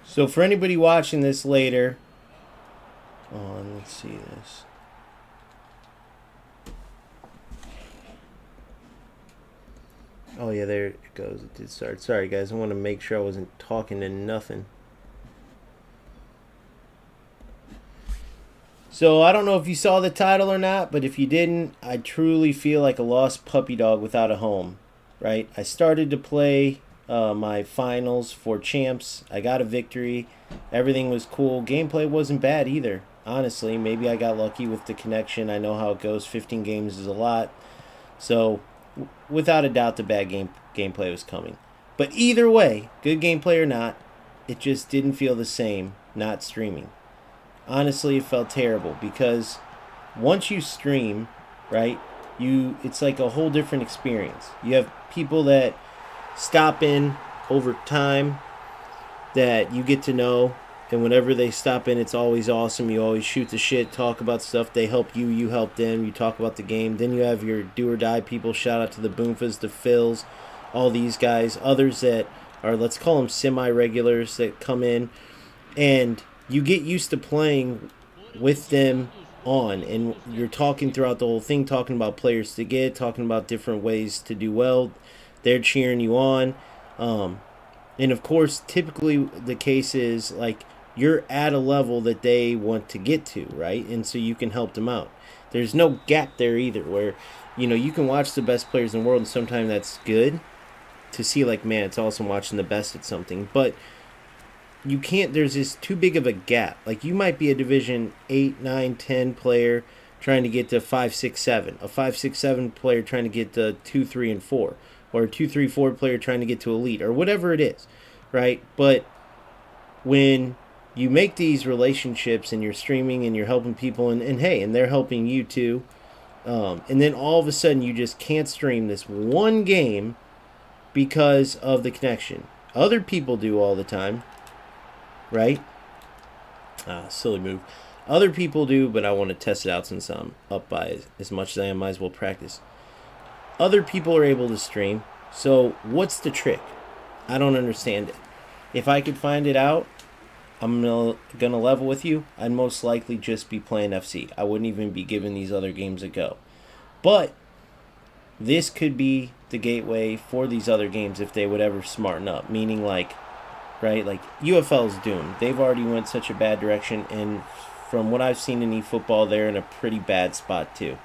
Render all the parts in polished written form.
So for anybody watching this later, let's see this. Oh yeah, there it goes. It did start. Sorry guys, I want to make sure I wasn't talking to nothing. So I don't know if you saw the title or not, but if you didn't, I truly feel like a lost puppy dog without a home. Right? I started to play my finals for champs. I got a victory. Everything was cool. Gameplay wasn't bad either. Honestly, maybe I got lucky with the connection. I know how it goes. 15 games is a lot. So, without a doubt, the bad gameplay was coming. But either way, good gameplay or not, it just didn't feel the same not streaming. Honestly, it felt terrible because once you stream, right, it's like a whole different experience. You have people that stop in over time that you get to know, and whenever they stop in, it's always awesome. You always shoot the shit, talk about stuff. They help you, you help them. You talk about the game. Then you have your do or die people. Shout out to the Boomfas, the Phils, all these guys. Others that are, let's call them semi-regulars that come in, and you get used to playing with them on, and you're talking throughout the whole thing, talking about players to get, talking about different ways to do well. They're cheering you on. And of course, typically the case is like you're at a level that they want to get to, right? And so you can help them out. There's no gap there either where, you can watch the best players in the world, and sometimes that's good to see, like, man, it's awesome watching the best at something. But you can't, there's this too big of a gap. Like, you might be a Division 8, 9, 10 player trying to get to 5, 6, 7. A 5, 6, 7 player trying to get to 2, 3, and 4. Or a 2, 3, 4 player trying to get to elite. Or whatever it is, right? But when you make these relationships and you're streaming and you're helping people, and hey, and they're helping you too, and then all of a sudden you just can't stream this one game because of the connection. Other people do all the time, right? Silly move. Other people do, but I want to test it out since I'm up by as much as I am. Might as well practice. Other people are able to stream, so what's the trick? I don't understand it. If I could find it out, I'm gonna level with you. I'd most likely just be playing FC. I wouldn't even be giving these other games a go. But this could be the gateway for these other games if they would ever smarten up. Meaning, like, right, like UFL's doomed. They've already went such a bad direction, and from what I've seen in eFootball, they're in a pretty bad spot too.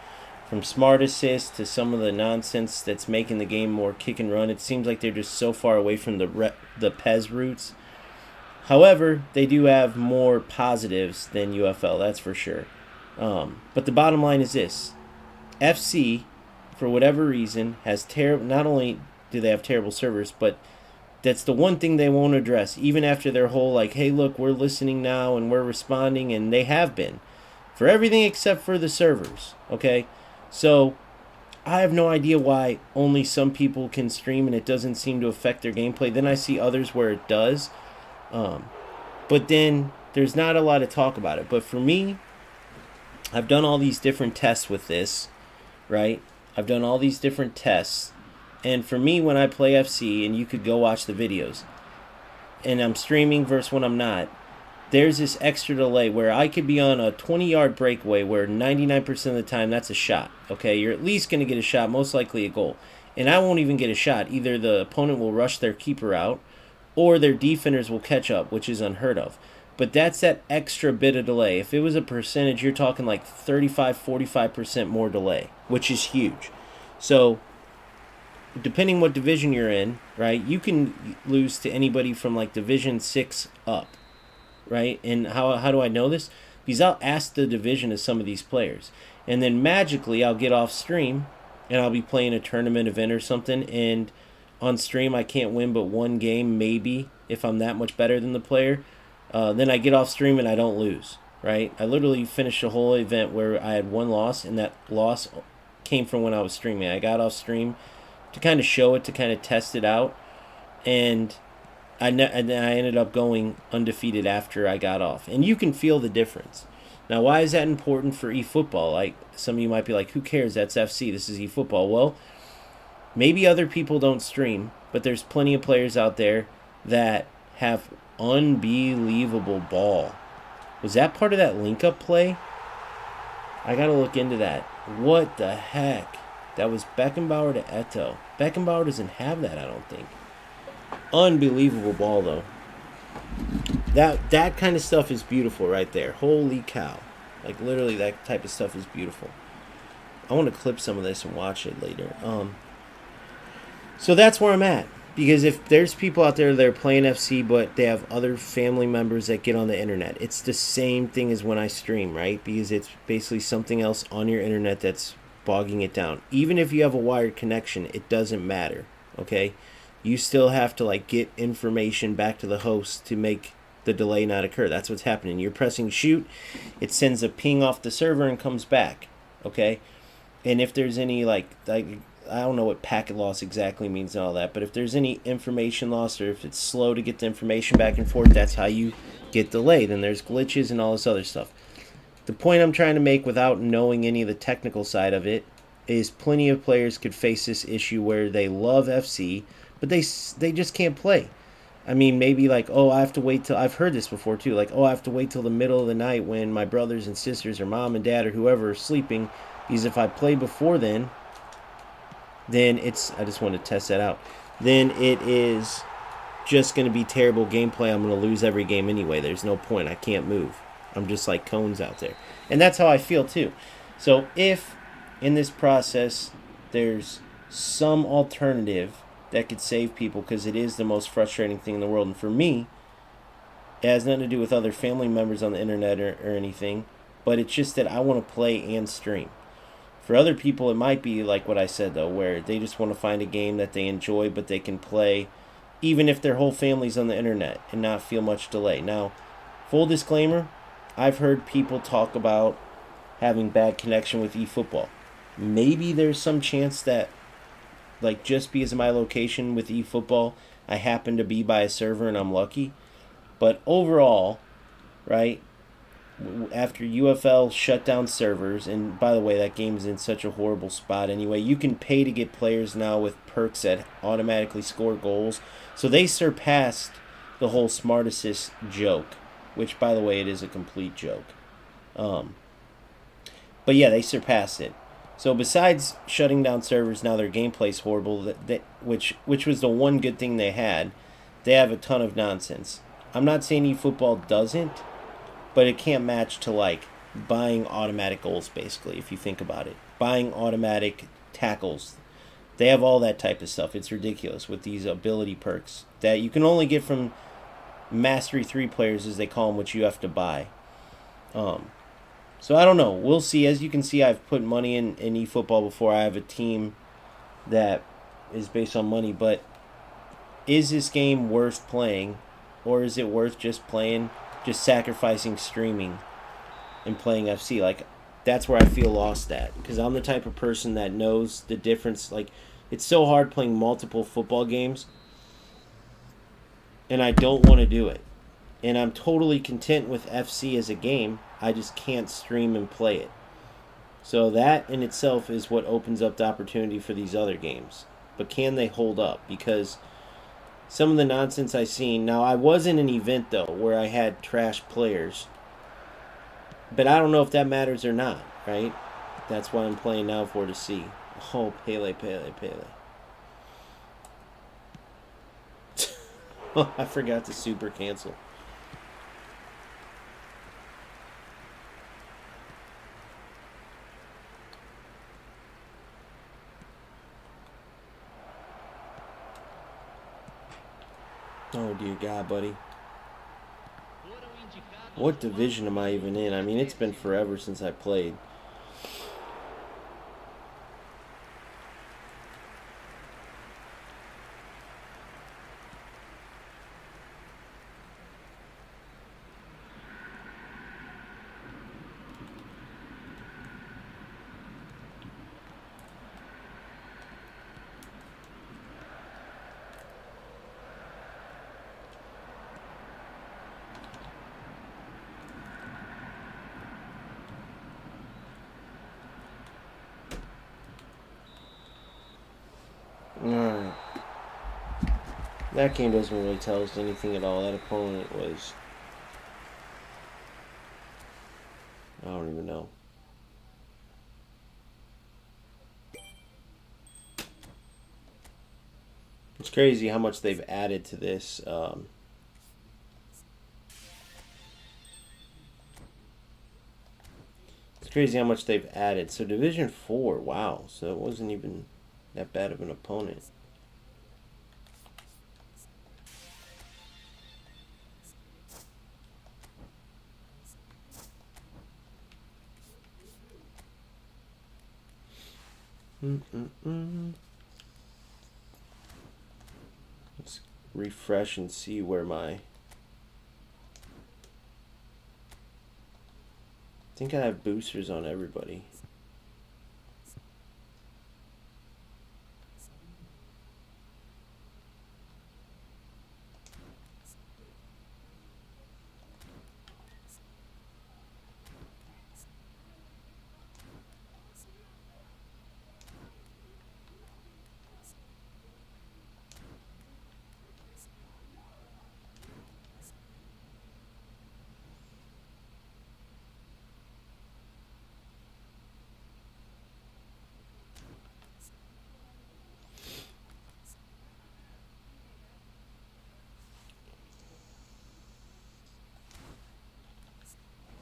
From smart assist to some of the nonsense that's making the game more kick and run, it seems like they're just so far away from the PES roots. However, they do have more positives than UFL, that's for sure. But the bottom line is this. FC, for whatever reason, has not only do they have terrible servers, but that's the one thing they won't address. Even after their whole, like, hey, look, we're listening now and we're responding, and they have been. For everything except for the servers, okay? So, I have no idea why only some people can stream and it doesn't seem to affect their gameplay. Then I see others where it does. But then there's not a lot of talk about it. But for me, I've done all these different tests with this, right? I've done all these different tests. And for me, when I play FC, and you could go watch the videos, and I'm streaming versus when I'm not, there's this extra delay where I could be on a 20-yard breakaway where 99% of the time that's a shot, okay? You're at least going to get a shot, most likely a goal. And I won't even get a shot. Either the opponent will rush their keeper out, or their defenders will catch up, which is unheard of. But that's that extra bit of delay. If it was a percentage, you're talking like 35, 45% more delay, which is huge. So, depending what division you're in, right, you can lose to anybody from like Division 6 up, right? And how do I know this? Because I'll ask the division of some of these players. And then magically I'll get off stream, and I'll be playing a tournament event or something, and on stream I can't win but one game, maybe, if I'm that much better than the player. Then I get off stream and I don't lose, right? I literally finished a whole event where I had one loss, and that loss came from when I was streaming. I got off stream to kind of show it, to kind of test it out, and I ended up going undefeated after I got off. And you can feel the difference. Now, why is that important for eFootball? Like, some of you might be like, who cares? That's FC. This is eFootball. Well, maybe other people don't stream, but there's plenty of players out there that have Unbelievable ball. Was that part of that link-up play? I gotta look into that. What the heck? That was Beckenbauer to Eto'o. Beckenbauer doesn't have that, I don't think. Unbelievable ball, though. That kind of stuff is beautiful right there. Holy cow. Like, literally, that type of stuff is beautiful. I want to clip some of this and watch it later. So that's where I'm at. Because if there's people out there that are playing FC, but they have other family members that get on the internet, it's the same thing as when I stream, right? Because it's basically something else on your internet that's bogging it down. Even if you have a wired connection, it doesn't matter, okay? You still have to, like, get information back to the host to make the delay not occur. That's what's happening. You're pressing shoot, it sends a ping off the server and comes back, okay? And if there's any, like I don't know what packet loss exactly means and all that, but if there's any information loss or if it's slow to get the information back and forth, that's how you get delayed. And there's glitches and all this other stuff. The point I'm trying to make without knowing any of the technical side of it is plenty of players could face this issue where they love FC, but they just can't play. I mean, maybe like, oh, I have to wait till, I've heard this before too, like, oh, I have to wait till the middle of the night when my brothers and sisters or mom and dad or whoever are sleeping, because if I play before then it's, I just want to test that out, then it is just going to be terrible gameplay. I'm going to lose every game anyway. There's no point. I can't move. I'm just like cones out there. And that's how I feel too. So if in this process there's some alternative that could save people, because it is the most frustrating thing in the world. And for me, it has nothing to do with other family members on the internet or anything, but it's just that I want to play and stream. For other people, it might be like what I said, though, where they just want to find a game that they enjoy, but they can play even if their whole family's on the internet and not feel much delay. Now, full disclaimer, I've heard people talk about having bad connection with eFootball. Maybe there's some chance that, like, just because of my location with eFootball, I happen to be by a server and I'm lucky. But overall, right, after UFL shut down servers, and by the way, that game's in such a horrible spot anyway, you can pay to get players now with perks that automatically score goals. So they surpassed the whole Smart Assist joke, which, by the way, it is a complete joke. But yeah, they surpassed it. So besides shutting down servers, now their gameplay's horrible, which was the one good thing they had. They have a ton of nonsense. I'm not saying eFootball doesn't, but it can't match to, like, buying automatic goals, basically, if you think about it. Buying automatic tackles. They have all that type of stuff. It's ridiculous with these ability perks that you can only get from Mastery 3 players, as they call them, which you have to buy. So I don't know. We'll see. As you can see, I've put money in eFootball before. I have a team that is based on money. But is this game worth playing? Or is it worth just playing, just sacrificing streaming and playing FC? Like, that's where I feel lost at. Because I'm the type of person that knows the difference. Like, it's so hard playing multiple football games. And I don't want to do it. And I'm totally content with FC as a game. I just can't stream and play it. So that in itself is what opens up the opportunity for these other games. But can they hold up? Because some of the nonsense I've seen... Now, I was in an event, though, where I had trash players. But I don't know if that matters or not, right? That's what I'm playing now for, to see. Oh, Pele. I forgot to super cancel. Oh, dear God, buddy. What division am I even in? I mean, it's been forever since I played. That game doesn't really tell us anything at all. That opponent was... I don't even know. It's crazy how much they've added to this. It's crazy how much they've added. So Division 4, wow. So it wasn't even that bad of an opponent. Let's refresh and see where my... I think I have boosters on everybody.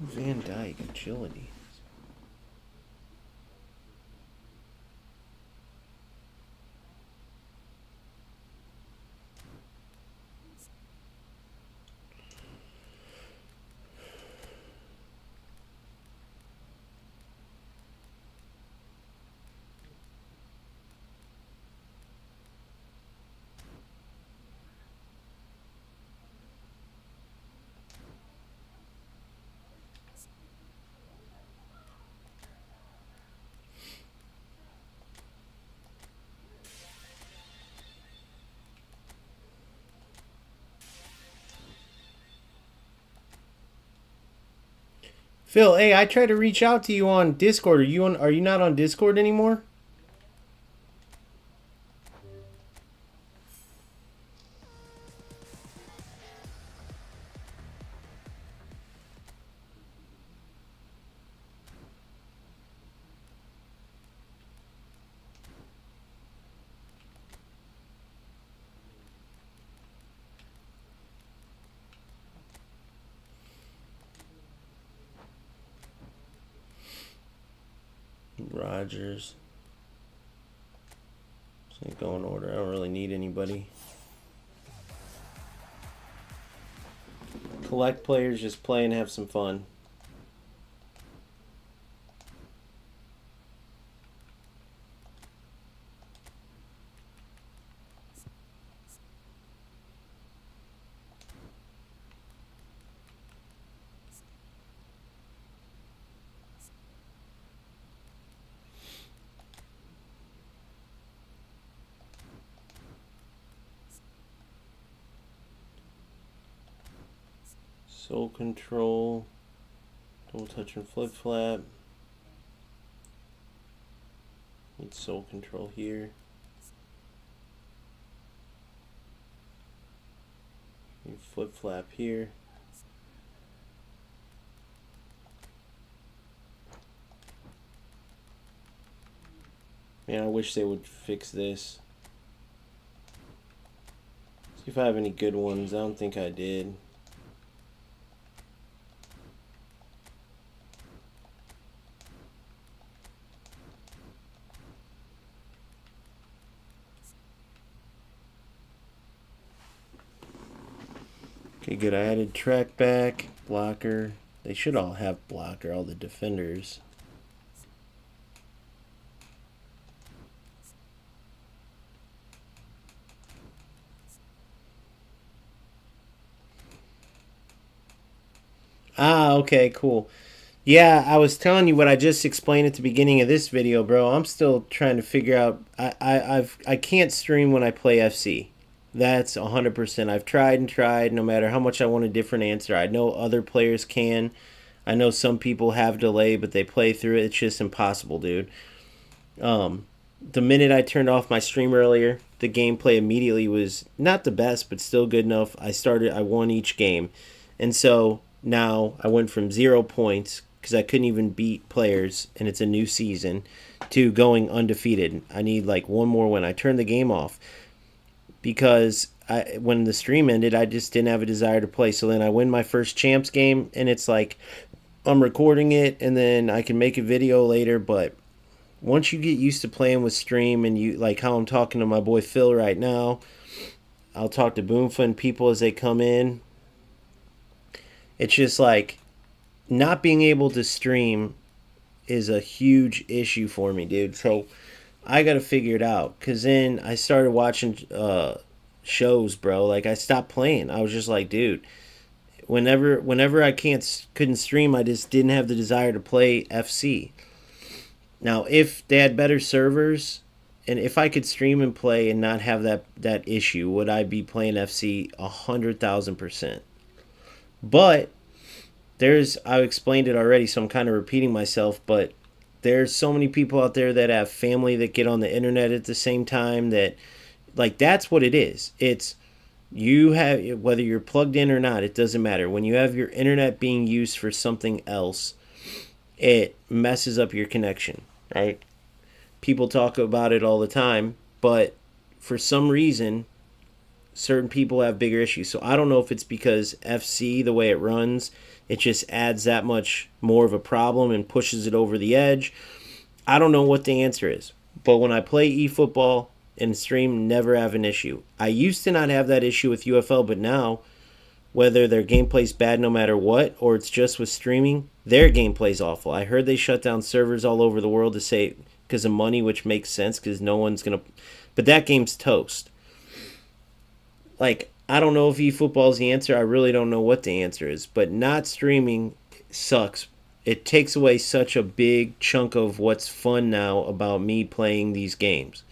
Van Dyke, agility. Phil, hey, I tried to reach out to you on Discord. Are you not on Discord anymore? Rogers. Let's go in order. I don't really need anybody. Collect players, just play and have some fun. Soul control, double touch and flip flap. Need soul control here. Need flip flap here. Man, I wish they would fix this. See if I have any good ones. I don't think I did. Okay, good. I added track back, blocker. They should all have blocker, all the defenders. Ah, okay, cool. Yeah, I was telling you what I just explained at the beginning of this video, bro. I'm still trying to figure out. I can't stream when I play FC. That's 100%. I've tried and tried. No matter how much I want a different answer, I know other players can. I know some people have delay, but they play through it. It's just impossible, dude. The minute I turned off my stream earlier the gameplay immediately was not the best, but still good enough. I won each game. And so now I went from 0 points because I couldn't even beat players and it's a new season to going undefeated. I need like one more win. I turned the game off because when the stream ended, I just didn't have a desire to play. So then I win my first champs game and it's like I'm recording it and then I can make a video later, but once you get used to playing with stream and you like how I'm talking to my boy Phil right now, I'll talk to Boomfa and people as they come in. It's just like not being able to stream is a huge issue for me, dude. So I got to figure it out because then I started watching shows, bro. Like I stopped playing. I was just like, dude, whenever I couldn't stream, I just didn't have the desire to play FC. Now, if they had better servers, and if I could stream and play and not have that issue, would I be playing FC 100,000%? But I've explained it already, so I'm kind of repeating myself, but there's so many people out there that have family that get on the internet at the same time that, like, that's what it is. It's you have, whether you're plugged in or not, it doesn't matter. When you have your internet being used for something else, it messes up your connection, right? People talk about it all the time, but for some reason, certain people have bigger issues. So I don't know if it's because FC, the way it runs, it just adds that much more of a problem and pushes it over the edge. I don't know what the answer is. But when I play eFootball and stream, never have an issue. I used to not have that issue with UFL, but now, whether their gameplay's bad no matter what, or it's just with streaming, their gameplay's awful. I heard they shut down servers all over the world to say because of money, which makes sense because no one's going to... But that game's toast. Like, I don't know if eFootball is the answer. I really don't know what the answer is. But not streaming sucks. It takes away such a big chunk of what's fun now about me playing these games.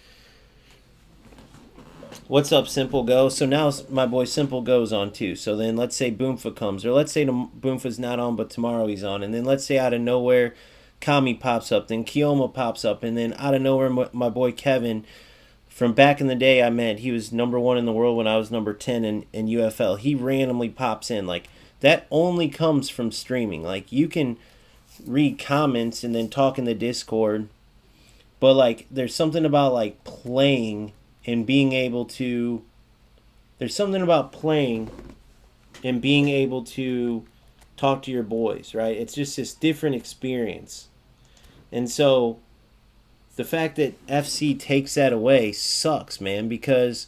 What's up, Simple Go? So now my boy Simple Go's on too. So then let's say Boomfa comes. Or let's say Boomfa's not on, but tomorrow he's on. And then let's say out of nowhere, Kami pops up. Then Kioma pops up. And then out of nowhere, my boy Kevin... From back in the day, I met, he was number 1 in the world when I was number 10 in UFL. He randomly pops in. Like, that only comes from streaming. Like, you can read comments and then talk in the Discord. But, like, there's something about, like, playing and being able to... There's something about playing and being able to talk to your boys, right? It's just this different experience. And so... The fact that FC takes that away sucks, man, because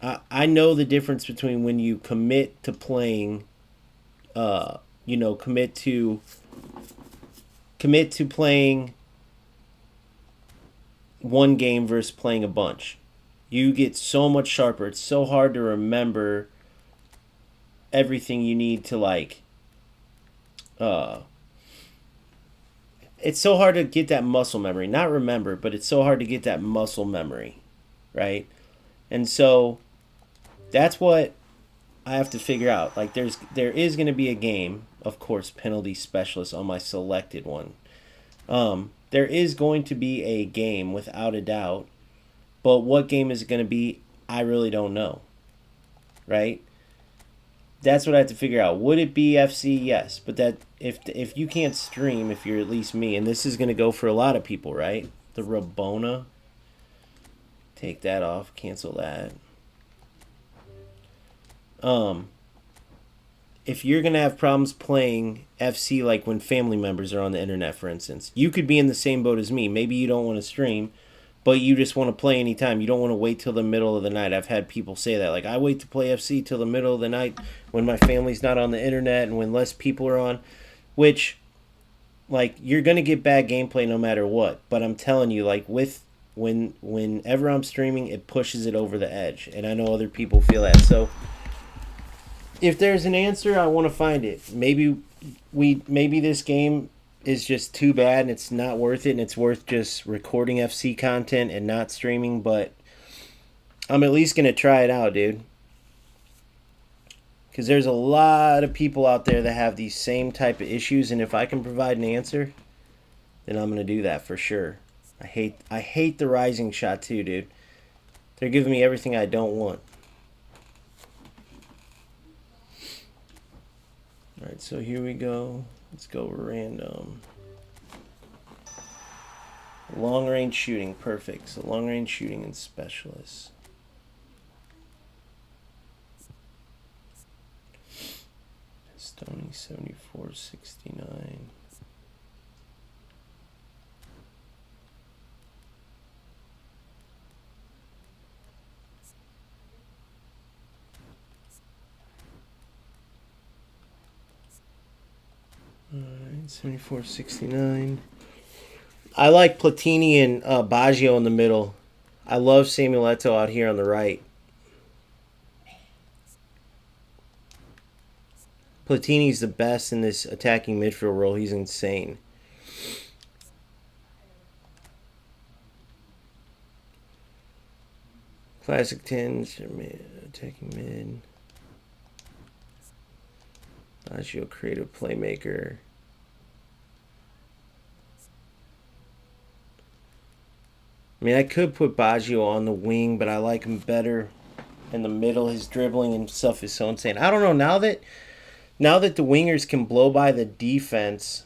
I know the difference between when you commit to playing, commit to playing one game versus playing a bunch. You get so much sharper. It's so hard to remember everything you need to, like, it's so hard to get that muscle memory. Not remember, but it's so hard to get that muscle memory, right? And so that's what I have to figure out. Like, there is going to be a game, of course, penalty specialist on my selected one. There is going to be a game without a doubt, but what game is it going to be? I really don't know, right? That's what I have to figure out. Would it be FC? Yes, but that if you can't stream, if you're at least me, and this is going to go for a lot of people, right? The Rabona. Take that off. Cancel that. If you're going to have problems playing FC, like when family members are on the internet, for instance, you could be in the same boat as me. Maybe you don't want to stream, but you just want to play anytime. You don't want to wait till the middle of the night. I've had people say that. Like, I wait to play FC till the middle of the night when my family's not on the internet and when less people are on. Which, like, you're going to get bad gameplay no matter what. But I'm telling you, like, whenever I'm streaming, it pushes it over the edge. And I know other people feel that. So, if there's an answer, I want to find it. Maybe this game is just too bad and it's not worth it and it's worth just recording FC content and not streaming, but I'm at least going to try it out, dude. Because there's a lot of people out there that have these same type of issues, and if I can provide an answer, then I'm going to do that for sure. I hate the rising shot too, dude. They're giving me everything I don't want. Alright, so here we go. Let's go random. Long range shooting, perfect. So long range shooting and specialists. Stony 7469. Alright, 7469. I like Platini and Baggio in the middle. I love Samuel Eto'o out here on the right. Platini's the best in this attacking midfield role. He's insane. Classic 10s, attacking mid. Baggio, creative playmaker. I mean, I could put Baggio on the wing, but I like him better in the middle. His dribbling and stuff is so insane. I don't know, now that the wingers can blow by the defense,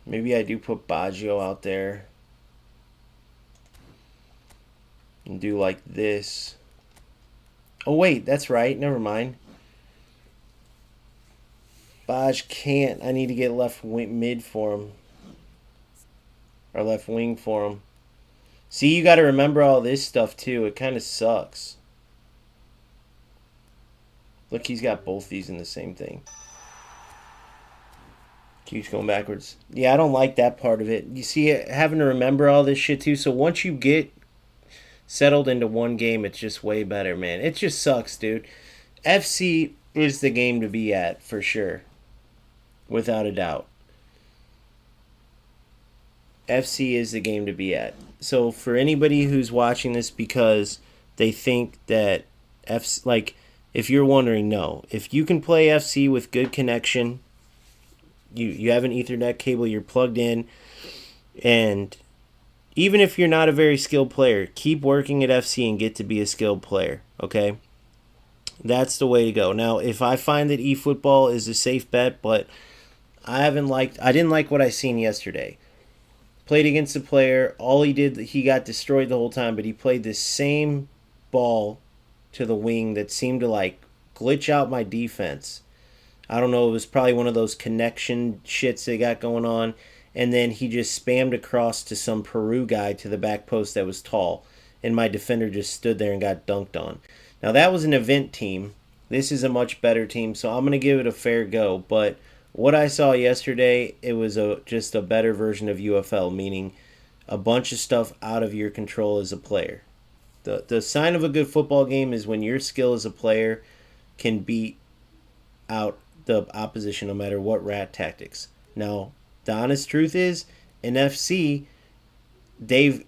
maybe I do put Baggio out there and do like this. Oh, wait, that's right. Never mind. Baj can't. I need to get left mid for him. Or left wing for him. See, you got to remember all this stuff, too. It kind of sucks. Look, he's got both these in the same thing. Keeps going backwards. Yeah, I don't like that part of it. You see, having to remember all this shit, too. So once you get settled into one game, it's just way better, man. It just sucks, dude. FC is the game to be at, for sure. Without a doubt. FC is the game to be at. So for anybody who's watching this because they think that FC, like, if you're wondering, no. If you can play FC with good connection, you have an Ethernet cable, you're plugged in, and even if you're not a very skilled player, keep working at FC and get to be a skilled player, okay? That's the way to go. Now, if I find that eFootball is a safe bet, but I didn't like what I seen yesterday. Played against a player, all he got destroyed the whole time, but he played the same ball to the wing that seemed to like glitch out my defense. I don't know, it was probably one of those connection shits they got going on. And then he just spammed across to some Peru guy to the back post that was tall. And my defender just stood there and got dunked on. Now, that was an event team. This is a much better team, so I'm going to give it a fair go. But what I saw yesterday, it was just a better version of UFL, meaning a bunch of stuff out of your control as a player. The sign of a good football game is when your skill as a player can beat out the opposition no matter what rat tactics. Now, the honest truth is, in FC, they've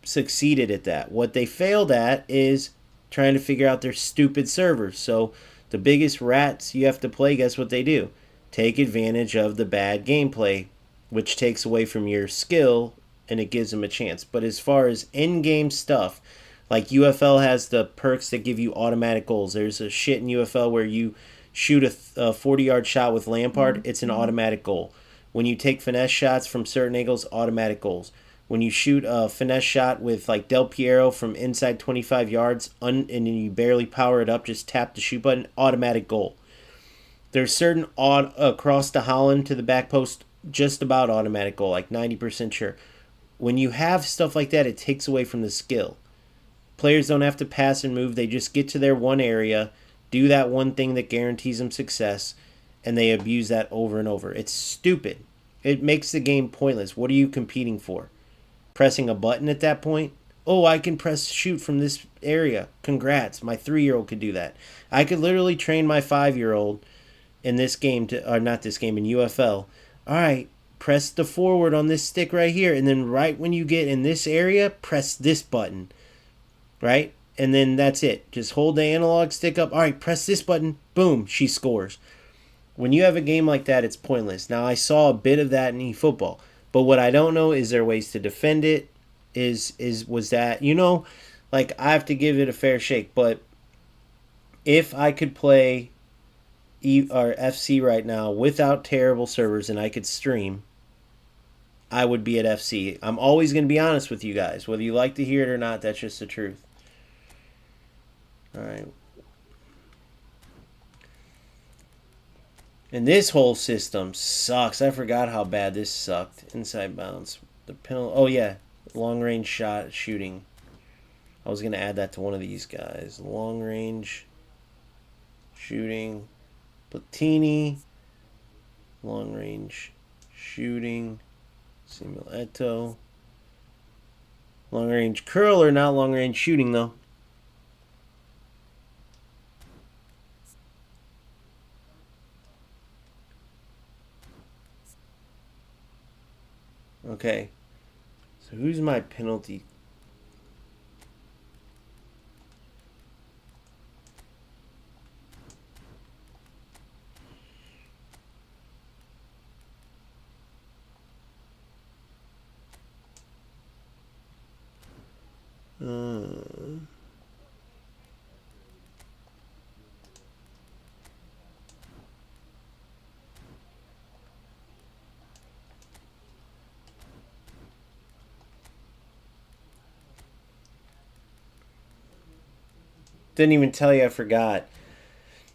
succeeded at that. What they failed at is trying to figure out their stupid servers. So the biggest rats you have to play, guess what they do? Take advantage of the bad gameplay, which takes away from your skill, and it gives them a chance. But as far as in-game stuff, like UFL has the perks that give you automatic goals. There's a shit in UFL where you shoot a 40-yard shot with Lampard, it's an automatic goal. When you take finesse shots from certain angles, automatic goals. When you shoot a finesse shot with like Del Piero from inside 25 yards and you barely power it up, just tap the shoot button, automatic goal. There's certain across to Holland to the back post, just about automatic goal, like 90% sure. When you have stuff like that, it takes away from the skill. Players don't have to pass and move. They just get to their one area, do that one thing that guarantees them success, and they abuse that over and over. It's stupid. It makes the game pointless. What are you competing for? Pressing a button at that point? Oh, I can press shoot from this area. Congrats. My 3-year-old could do that. I could literally train my 5-year-old in this game, or not this game, in UFL. All right, press the forward on this stick right here, and then right when you get in this area, press this button. Right? and then that's it. Just hold the analog stick up. All right, press this button. Boom, she scores. When you have a game like that, it's pointless. Now, I saw a bit of that in eFootball, but what I don't know is there ways to defend it. Was that, like, I have to give it a fair shake. But if I could play or FC right now without terrible servers and I could stream, I would be at FC. I'm always going to be honest with you guys, whether you like to hear it or not. That's just the truth. All right. And this whole system sucks. I forgot how bad this sucked. Inside bounds. The penalty. Oh, yeah. Long range shot shooting. I was going to add that to one of these guys. Long range shooting. Platini. Long range shooting. Simuletto. Long range curler, not long range shooting, though. Okay. So who's my penalty? Didn't even tell you, I forgot.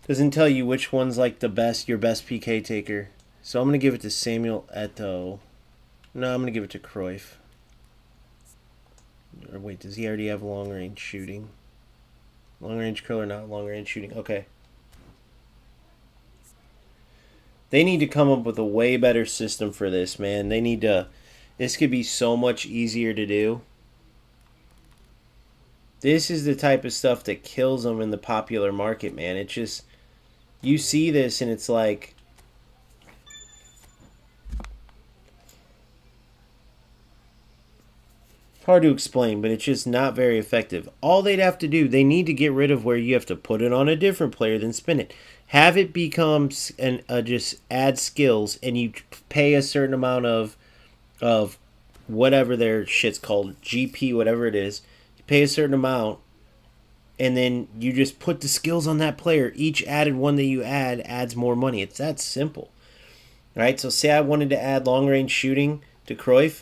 Doesn't tell you which one's like the best, your best PK taker. So I'm going to give it to Samuel Eto'o. No, I'm going to give it to Cruyff. Or wait, does he already have long range shooting? Long range curler, not long range shooting. Okay. They need to come up with a way better system for this, man. They need to... This could be so much easier to do. This is the type of stuff that kills them in the popular market, man. It's just... You see this and it's like... It's hard to explain, but it's just not very effective. All they'd have to do, they need to get rid of where you have to put it on a different player than spin it. Have it become just add skills, and you pay a certain amount of whatever their shit's called, GP, whatever it is. You pay a certain amount, and then you just put the skills on that player. Each added one that you add adds more money. It's that simple. All right, so say I wanted to add long-range shooting to Cruyff.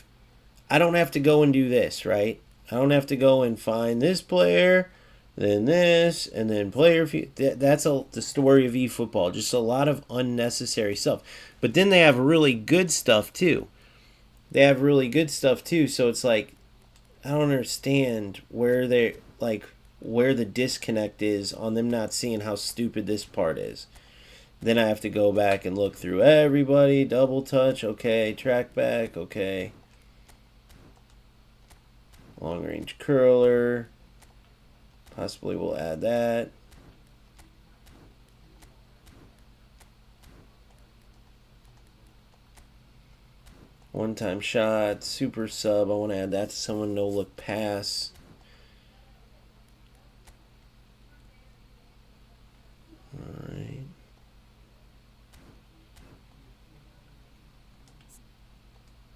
I don't have to go and do this, right? I don't have to go and find this player, then this, and then player. That's the story of eFootball. Just a lot of unnecessary stuff. But then they have really good stuff too. So it's like, I don't understand where where the disconnect is on them not seeing how stupid this part is. Then I have to go back and look through everybody. Double touch, okay. Track back, okay. Long range curler. Possibly we'll add that. One time shot. Super sub. I want to add that to someone. No look pass. Alright.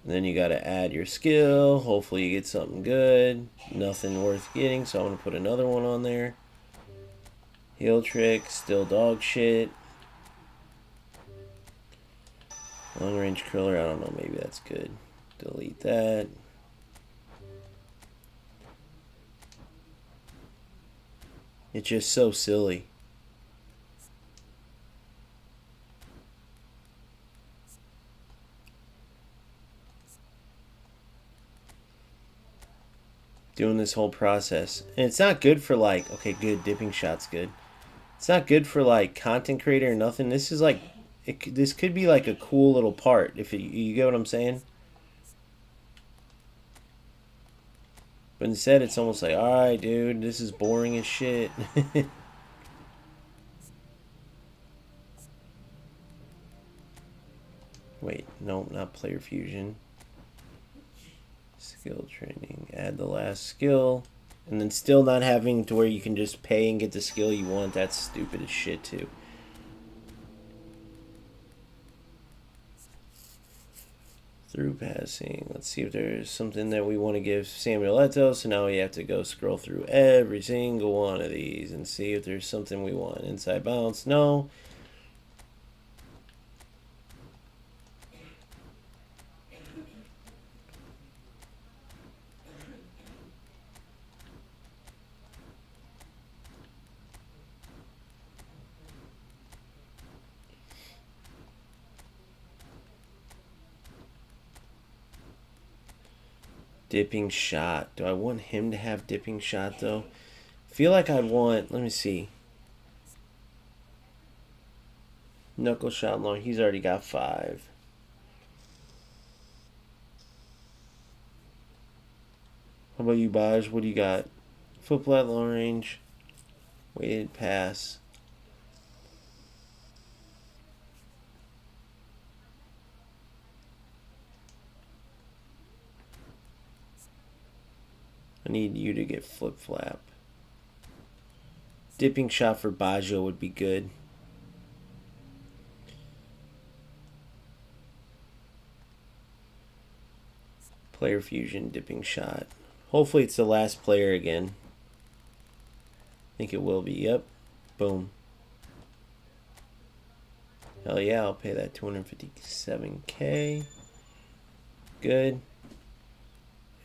Then you got to add your skill. Hopefully you get something good. Nothing worth getting, so I'm going to put another one on there. Heel trick, still dog shit. Long range curler, I don't know, maybe that's good. Delete that. It's just so silly. Doing this whole process, and it's not good for like, okay, good, dipping shot's good. It's not good for like content creator or nothing. This is like, this could be like a cool little part if you get what I'm saying. But instead, it's almost like, all right, dude, this is boring as shit. Wait, no, not player fusion. Skill training. Add the last skill. And then still not having to where you can just pay and get the skill you want. That's stupid as shit, too. Through passing. Let's see if there's something that we want to give Samuel Eto'o. So now we have to go scroll through every single one of these and see if there's something we want. Inside bounce. No. Dipping shot. Do I want him to have dipping shot, though? Feel like I'd want... Let me see. Knuckle shot long. He's already got 5. How about you, Baj? What do you got? Foot flat, long range. Weighted pass. I need you to get flip flap. Dipping shot for Baggio would be good. Player fusion, dipping shot. Hopefully it's the last player again. I think it will be. Yep. Boom. Hell yeah, I'll pay that 257K. Good.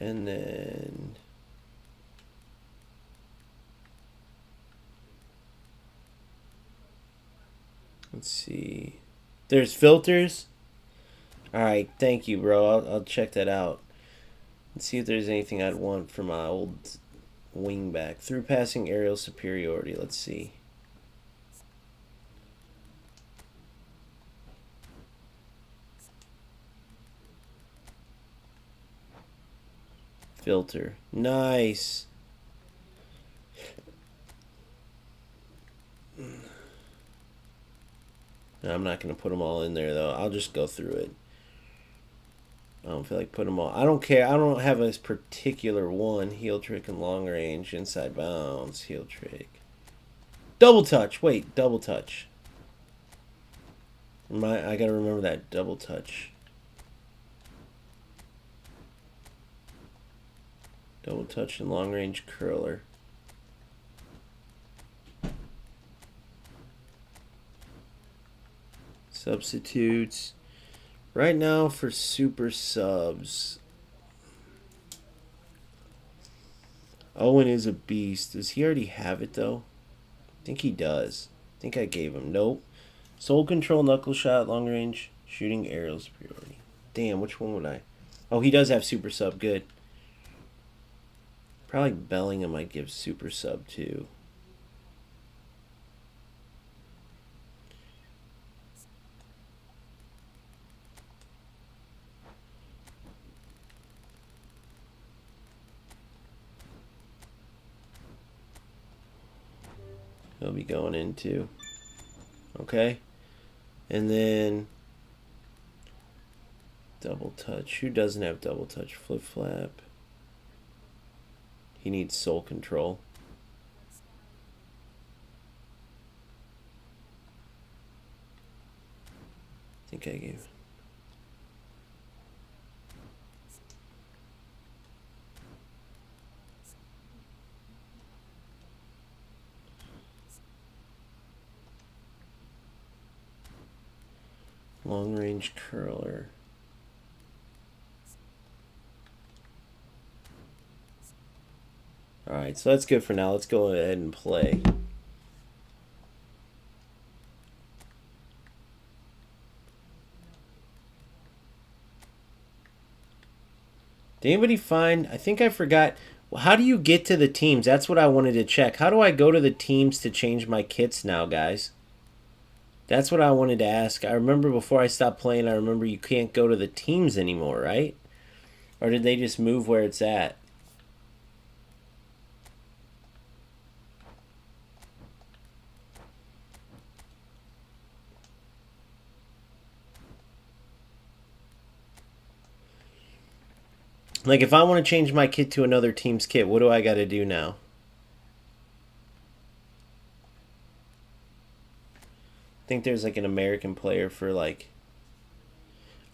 And then... let's see. There's filters. Alright, thank you, bro. I'll check that out. Let's see if there's anything I'd want for my old wingback. Through passing aerial superiority. Let's see. Filter. Nice. No, I'm not going to put them all in there, though. I'll just go through it. I don't feel like putting them all. I don't care. I don't have a particular one. Heel trick and long range. Inside bounce. Heel trick. Double touch. Wait, double touch. I got to remember that. Double touch. Double touch and long range curler. Substitutes. Right now for super subs. Owen is a beast. Does he already have it though? I think he does. I think I gave him. Nope. Soul control, knuckle shot, long range, shooting, aerial superiority. Damn, which one would I? Oh, he does have super sub. Good. Probably Bellingham might give super sub too. He'll be going into. Okay. And then double touch. Who doesn't have double touch? Flip flap. He needs soul control. I think I gave. Long range curler. Alright, so that's good for now. Let's go ahead and play. Did anybody find... I think I forgot... How do you get to the teams? That's what I wanted to check. How do I go to the teams to change my kits now, guys? That's what I wanted to ask. I remember before I stopped playing, I remember you can't go to the teams anymore, right? Or did they just move where it's at? Like, if I want to change my kit to another team's kit, what do I got to do now? I think there's like an American player for like...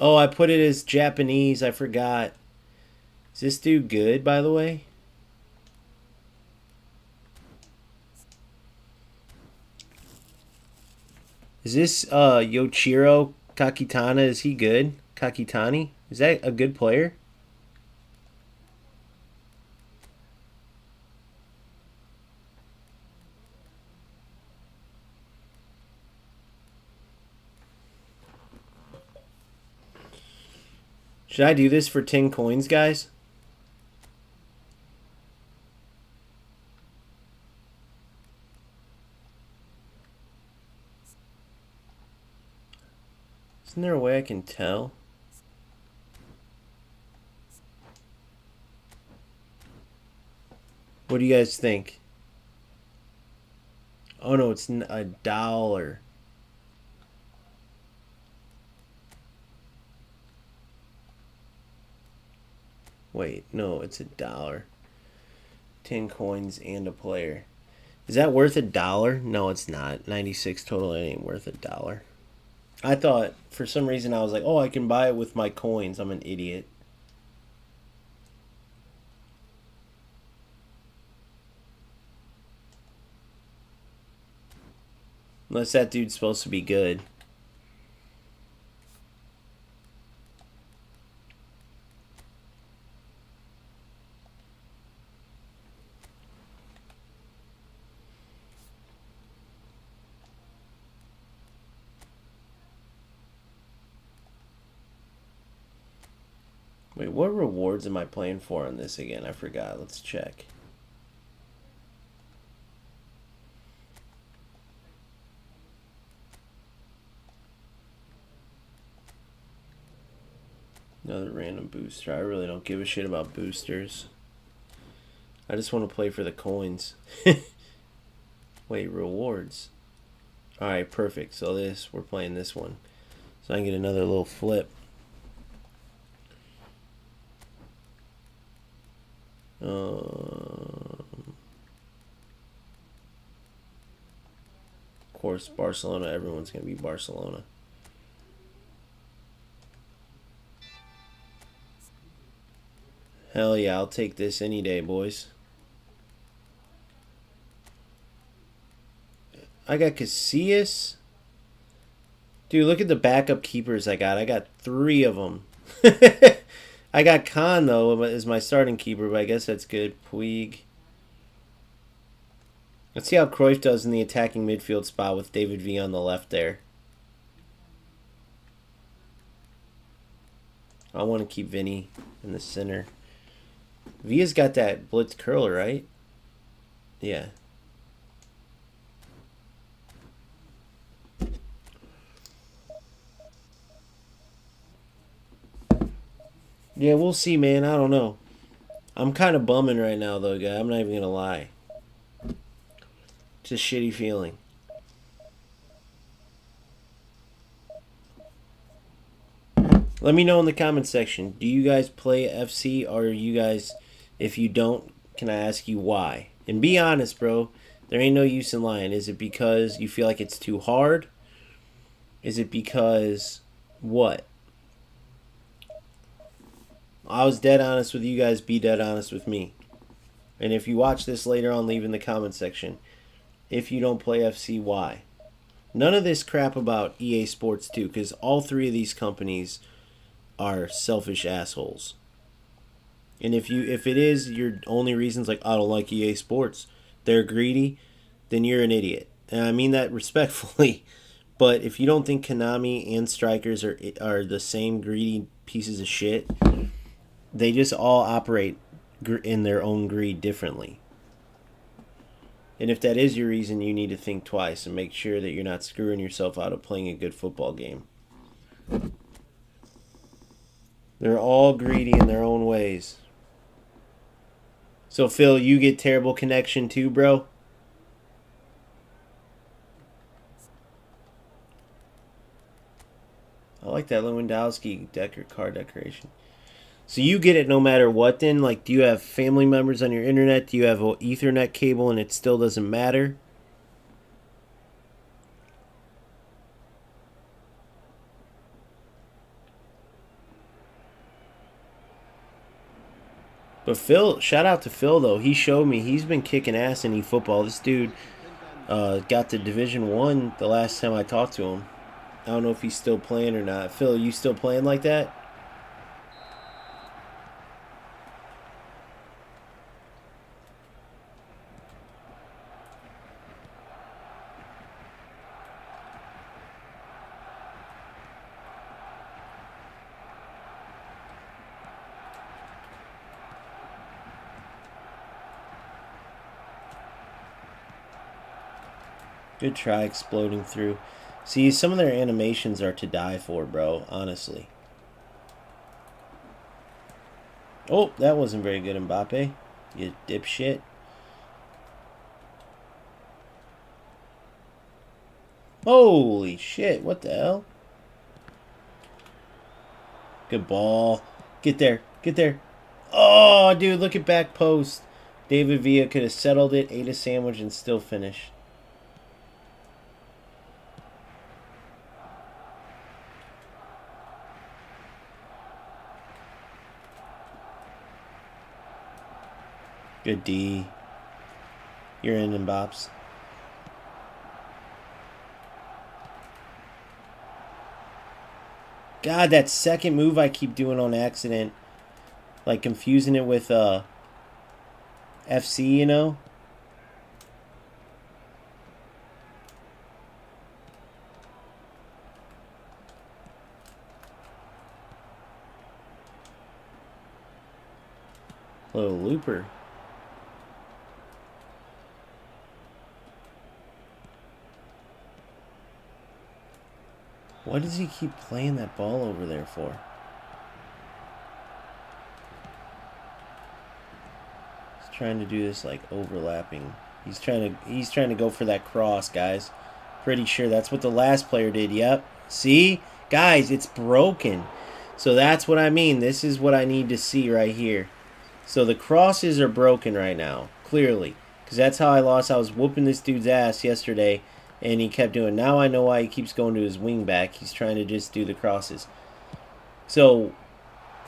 Oh, I put it as Japanese. I forgot. Is this dude good, by the way? Is this Yoichiro Kakitana? Is he good? Kakitani? Is that a good player? Should I do this for 10 coins, guys? Isn't there a way I can tell? What do you guys think? Oh no, it's $1. Wait, no, it's $1. 10 coins and a player. Is that worth $1? No, it's not. 96 total, it ain't worth $1. I thought, for some reason, I was like, oh, I can buy it with my coins. I'm an idiot. Unless that dude's supposed to be good. Wait, what rewards am I playing for on this again? I forgot. Let's check. Another random booster. I really don't give a shit about boosters. I just want to play for the coins. Wait, rewards. Alright, perfect. So we're playing this one. So I can get another little flip. Of course, Barcelona. Everyone's going to be Barcelona. Hell yeah, I'll take this any day, boys. I got Casillas. Dude, look at the backup keepers I got. I got 3 of them. I got Khan, though, as my starting keeper, but I guess that's good. Puig. Let's see how Cruyff does in the attacking midfield spot with David V on the left there. I want to keep Vinny in the center. Villa's got that blitz curler, right? Yeah. Yeah, we'll see, man. I don't know. I'm kind of bumming right now, though, guy. I'm not even going to lie. It's a shitty feeling. Let me know in the comment section. Do you guys play FC, or are you guys... If you don't, can I ask you why? And be honest, bro. There ain't no use in lying. Is it because you feel like it's too hard? Is it because... What? I was dead honest with you guys. Be dead honest with me. And if you watch this later on, leave in the comment section. If you don't play FC, why? None of this crap about EA Sports 2, because all 3 of these companies are selfish assholes. And if it is your only reasons, like, I don't like EA Sports, they're greedy, then you're an idiot. And I mean that respectfully. But if you don't think Konami and Strikers are the same greedy pieces of shit, they just all operate in their own greed differently. And if that is your reason, you need to think twice and make sure that you're not screwing yourself out of playing a good football game. They're all greedy in their own ways. So, Phil, you get terrible connection too, bro? I like that Lewandowski card decoration. So you get it no matter what then? Like, do you have family members on your internet? Do you have an Ethernet cable and it still doesn't matter? But Phil, shout out to Phil though. He showed me he's been kicking ass in eFootball. This dude got to Division 1 the last time I talked to him. I don't know if he's still playing or not. Phil, you still playing like that? Good try exploding through. See, some of their animations are to die for, bro, honestly. Oh, that wasn't very good, Mbappe. You dipshit. Holy shit, what the hell? Good ball. Get there, get there. Oh, dude, look at back post. David Villa could have settled it, ate a sandwich, and still finished. Good D. You're in, Mbaps. God, that second move I keep doing on accident. Like confusing it with FC, you know? Little looper. Why does he keep playing that ball over there for? He's trying to do this like overlapping. He's trying to go for that cross, guys. Pretty sure that's what the last player did. Yep. See? Guys, it's broken. So that's what I mean. This is what I need to see right here. So the crosses are broken right now, clearly. Because that's how I lost. I was whooping this dude's ass yesterday. And he kept doing. Now I know why he keeps going to his wing back. He's trying to just do the crosses. So,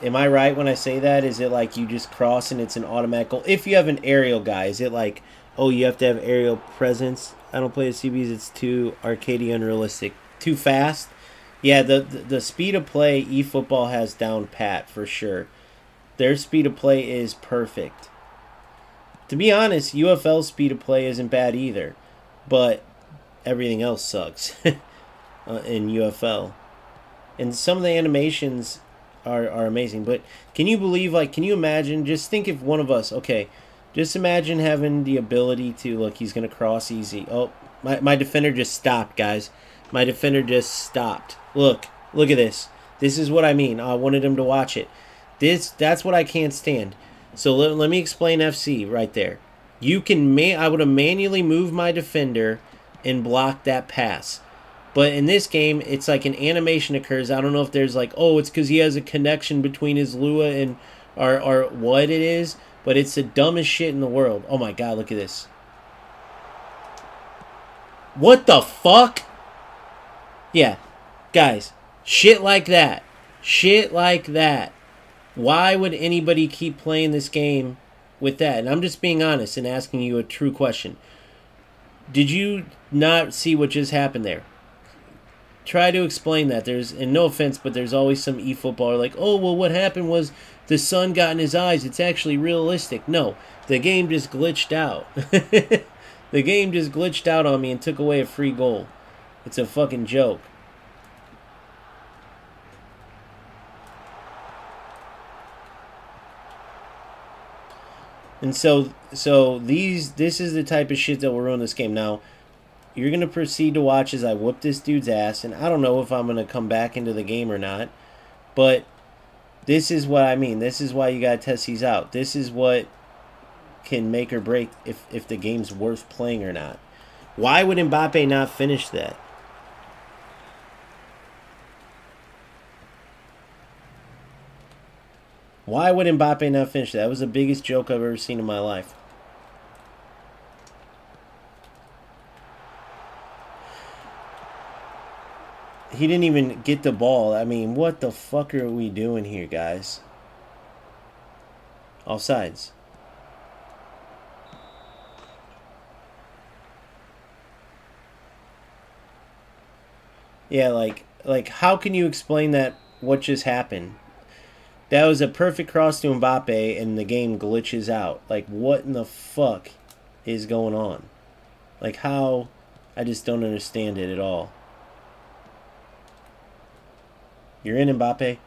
am I right when I say that? Is it like you just cross and it's an automatic goal? If you have an aerial guy, is it like, oh, you have to have aerial presence? I don't play the CBs. It's too arcadey, unrealistic. Too fast? Yeah, the speed of play eFootball has down pat for sure. Their speed of play is perfect. To be honest, UFL's speed of play isn't bad either. But everything else sucks in UFL. And some of the animations are amazing. But can you believe, like, can you imagine, just think if one of us, okay, just imagine having the ability to, look, he's going to cross easy. Oh, my defender just stopped, guys. My defender just stopped. Look at this. This is what I mean. I wanted him to watch it. That's what I can't stand. So let me explain FC right there. You can, I would have manually moved my defender and block that pass. But in this game, it's like an animation occurs. I don't know if there's like, oh, it's because he has a connection between his Lua and or what it is, but it's the dumbest shit in the world. Oh my god, look at this. What the fuck? Yeah, guys, shit like that. Shit like that. Why would anybody keep playing this game with that? And I'm just being honest and asking you a true question. Did you not see what just happened there? Try to explain that. And no offense, but there's always some eFootballer like, oh, well, what happened was the sun got in his eyes. It's actually realistic. No, the game just glitched out. The game just glitched out on me and took away a free goal. It's a fucking joke. And so this is the type of shit that will ruin this game. Now, you're going to proceed to watch as I whoop this dude's ass, and I don't know if I'm going to come back into the game or not, but this is what I mean. This is why you got to test these out. This is what can make or break if the game's worth playing or not. Why would Mbappe not finish that? Why would Mbappe not finish that? That was the biggest joke I've ever seen in my life. He didn't even get the ball. I mean, what the fuck are we doing here, guys? Offsides. Yeah, like how can you explain that? What just happened? That was a perfect cross to Mbappe, and the game glitches out. Like, what in the fuck is going on? Like, how? I just don't understand it at all. You're in, Mbappe.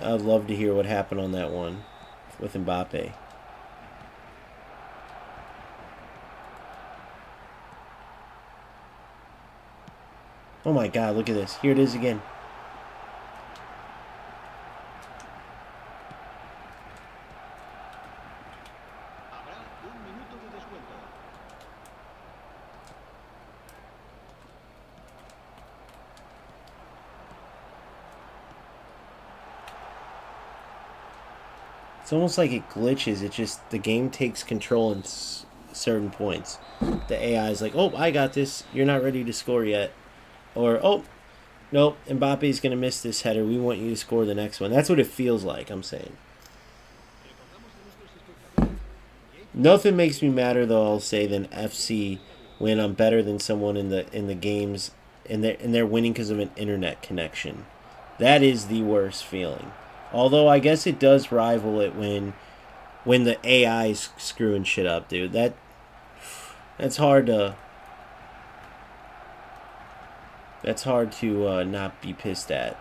I'd love to hear what happened on that one with Mbappe. Oh my god, look at this. Here it is again. It's almost like it glitches. It just, the game takes control in certain points. The AI is like, oh, I got this. You're not ready to score yet. Or, oh, nope, Mbappe's going to miss this header. We want you to score the next one. That's what it feels like, I'm saying. Nothing makes me madder, though, I'll say, than FC when I'm better than someone in the games and they're winning because of an internet connection. That is the worst feeling. Although I guess it does rival it when the AI's screwing shit up, dude. That's hard to not be pissed at.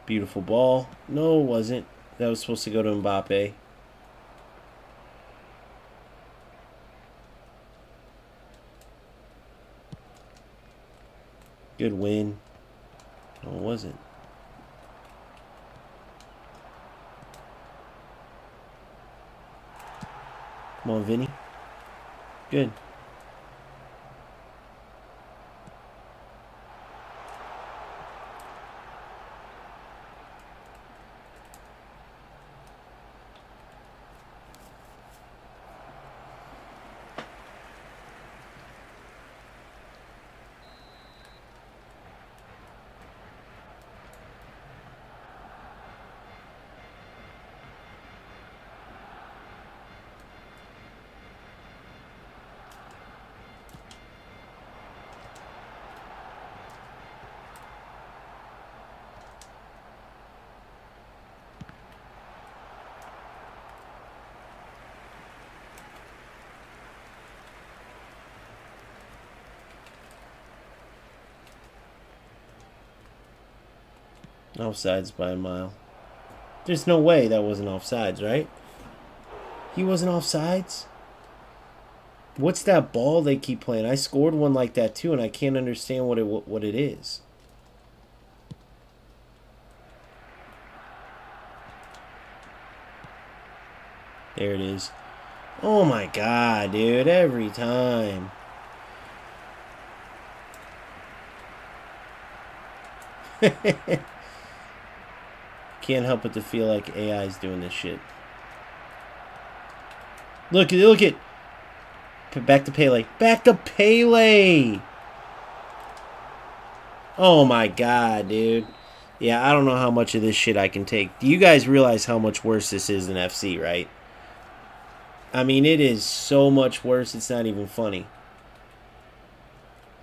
Beautiful ball. No, it wasn't. That was supposed to go to Mbappe. Good win. No, it wasn't. Come on, Vinny. Good. Offsides by a mile. There's no way that wasn't offsides, right? He wasn't offsides? What's that ball they keep playing? I scored one like that too, and I can't understand what it is. There it is. Oh my god, dude. Every time. Can't help but to feel like AI's doing this shit. Look at. Back to Pele. Back to Pele! Oh my god, dude. Yeah, I don't know how much of this shit I can take. Do you guys realize how much worse this is than FC, right? I mean, it is so much worse, it's not even funny.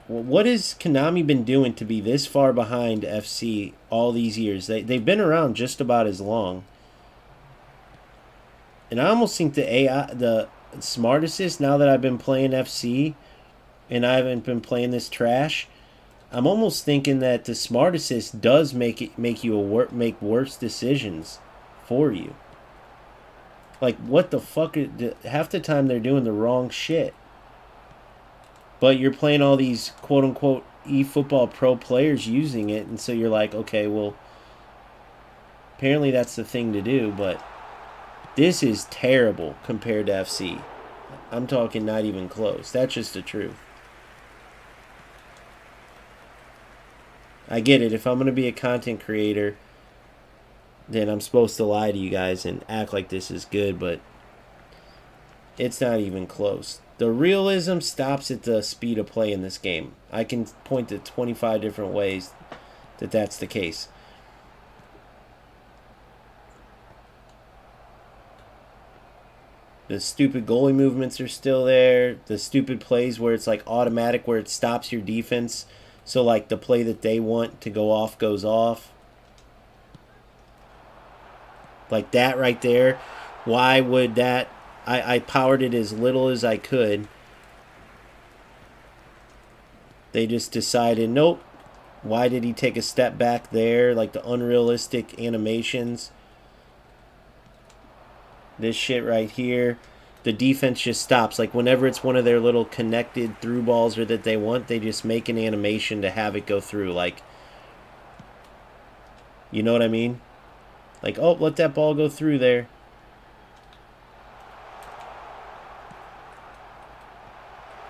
What has Konami been doing to be this far behind FC all these years? They've been around just about as long. And I almost think the Smart Assist, now that I've been playing FC and I haven't been playing this trash, I'm almost thinking that the Smart Assist does make you make worse decisions for you. Like, what the fuck? Half the time they're doing the wrong shit. But you're playing all these quote unquote eFootball Pro players using it, and so you're like, okay, well, apparently that's the thing to do, but this is terrible compared to FC. I'm talking not even close. That's just the truth. I get it. If I'm going to be a content creator, then I'm supposed to lie to you guys and act like this is good, but it's not even close. The realism stops at the speed of play in this game. I can point to 25 different ways that that's the case. The stupid goalie movements are still there. The stupid plays where it's like automatic, where it stops your defense. So like the play that they want to go off goes off. Like that right there. Why would that? I powered it as little as I could. They just decided, nope. Why did he take a step back there? Like the unrealistic animations. This shit right here. The defense just stops. Like whenever it's one of their little connected through balls or that they want, they just make an animation to have it go through. Like, you know what I mean? Like, oh, let that ball go through there.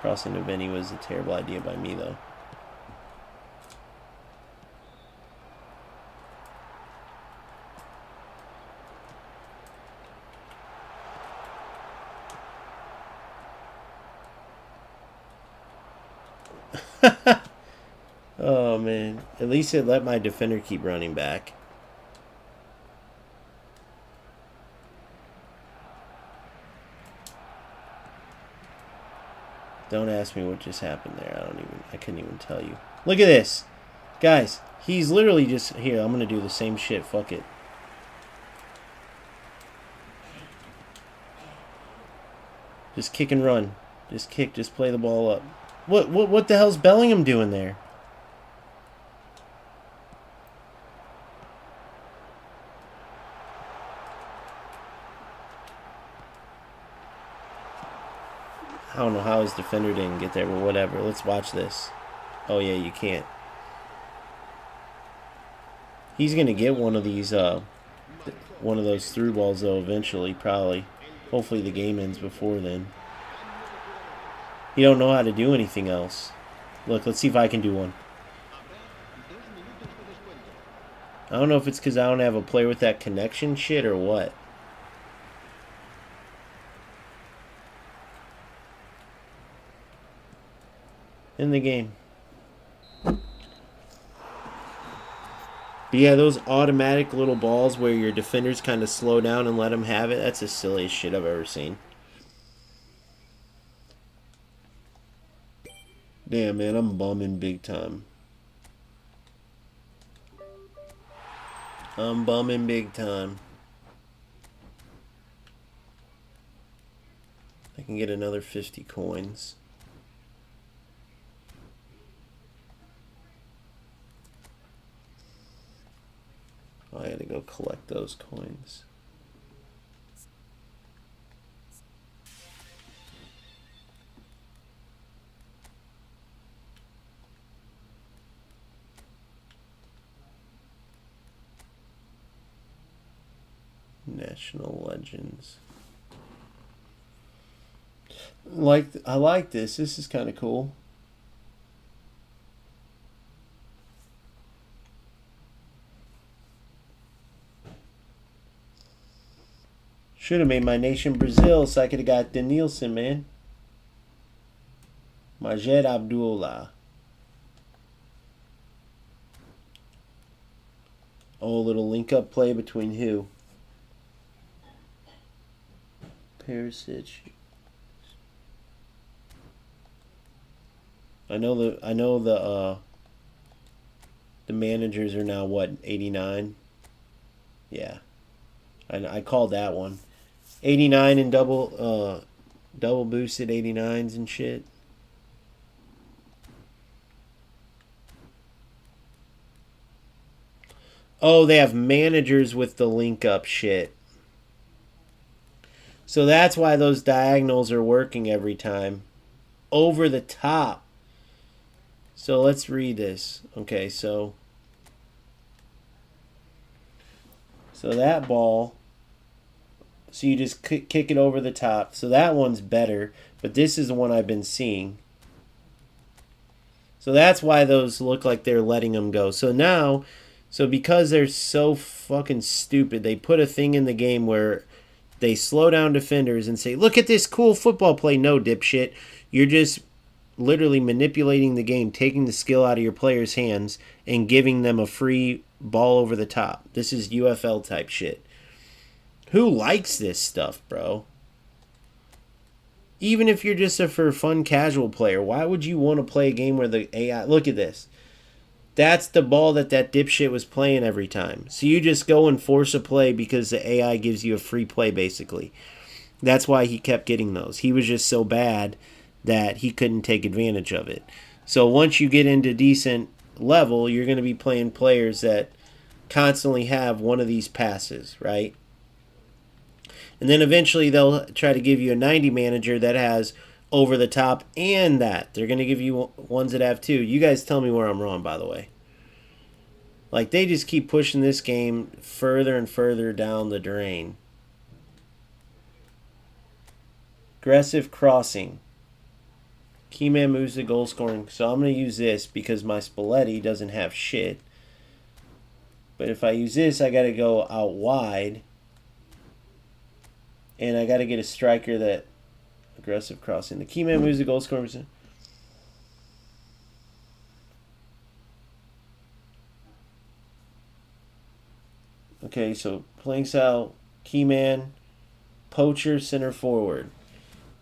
Crossing to Vinny was a terrible idea by me, though. Oh, man. At least it let my defender keep running back. Don't ask me what just happened there. I couldn't even tell you. Look at this. Guys, he's literally just... Here, I'm going to do the same shit. Fuck it. Just kick and run. Just kick. Just play the ball up. What the hell's Bellingham doing there? I don't know how his defender didn't get there, but whatever. Let's watch this. Oh, yeah, you can't. He's going to get one of these, one of those through balls, though, eventually, probably. Hopefully the game ends before then. He don't know how to do anything else. Look, let's see if I can do one. I don't know if it's because I don't have a player with that connection shit or what. In the game. But yeah, those automatic little balls where your defenders kind of slow down and let them have it, that's the silliest shit I've ever seen. Damn, man, I'm bumming big time. I'm bumming big time. I can get another 50 coins. I gotta go collect those coins. National Legends. I like this. This is kind of cool. Should have made my nation Brazil so I could have got Denilson, man. Majed Abdullah. Oh, little link-up play between who? Perisic. I know the managers are now what, 89? Yeah. I called that one. 89 and double boosted 89s and shit. Oh, they have managers with the link up shit. So that's why those diagonals are working every time. over the top. So let's read this. Okay, so that ball, so you just kick it over the top. So that one's better, but this is the one I've been seeing. So that's why those look like they're letting them go. So now, because they're so fucking stupid, they put a thing in the game where they slow down defenders and say, look at this cool football play. No, dipshit. You're just literally manipulating the game, taking the skill out of your players' hands and giving them a free ball over the top. This is UFL type shit. Who likes this stuff, bro? Even if you're just a for fun casual player, why would you want to play a game where the AI... Look at this. That's the ball that dipshit was playing every time. So you just go and force a play because the AI gives you a free play, basically. That's why he kept getting those. He was just so bad that he couldn't take advantage of it. So once you get into decent level, you're going to be playing players that constantly have one of these passes, right? And then eventually they'll try to give you a 90 manager that has over the top and that. They're going to give you ones that have two. You guys tell me where I'm wrong, by the way. Like, they just keep pushing this game further and further down the drain. Aggressive crossing. Keyman moves the goal scoring. So I'm going to use this because my Spalletti doesn't have shit. But if I use this, I got to go out wide. And I got to get a striker that... Aggressive crossing. The keyman moves the goal scoring. Okay, so playing style, keyman, poacher, center forward.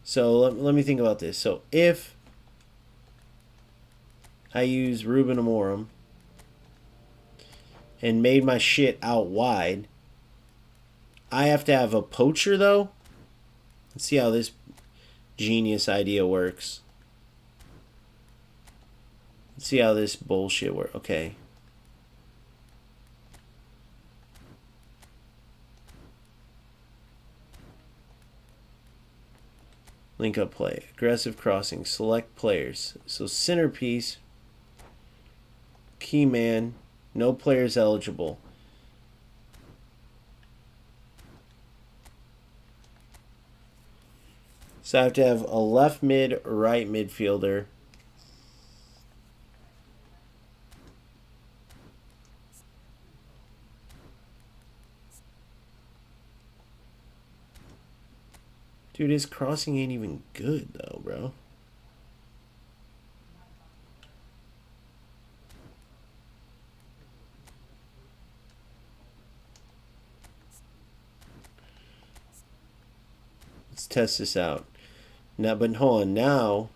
So let me think about this. So if I use Ruben Amorim and made my shit out wide, I have to have a poacher, though. Let's see how this genius idea works. Let's see how this bullshit works. Okay. Link up play. Aggressive crossing. Select players. So centerpiece. Key man. No players eligible. So I have to have a left mid, right midfielder. Dude, his crossing ain't even good, though, bro. Let's test this out. Now, but hold on, now...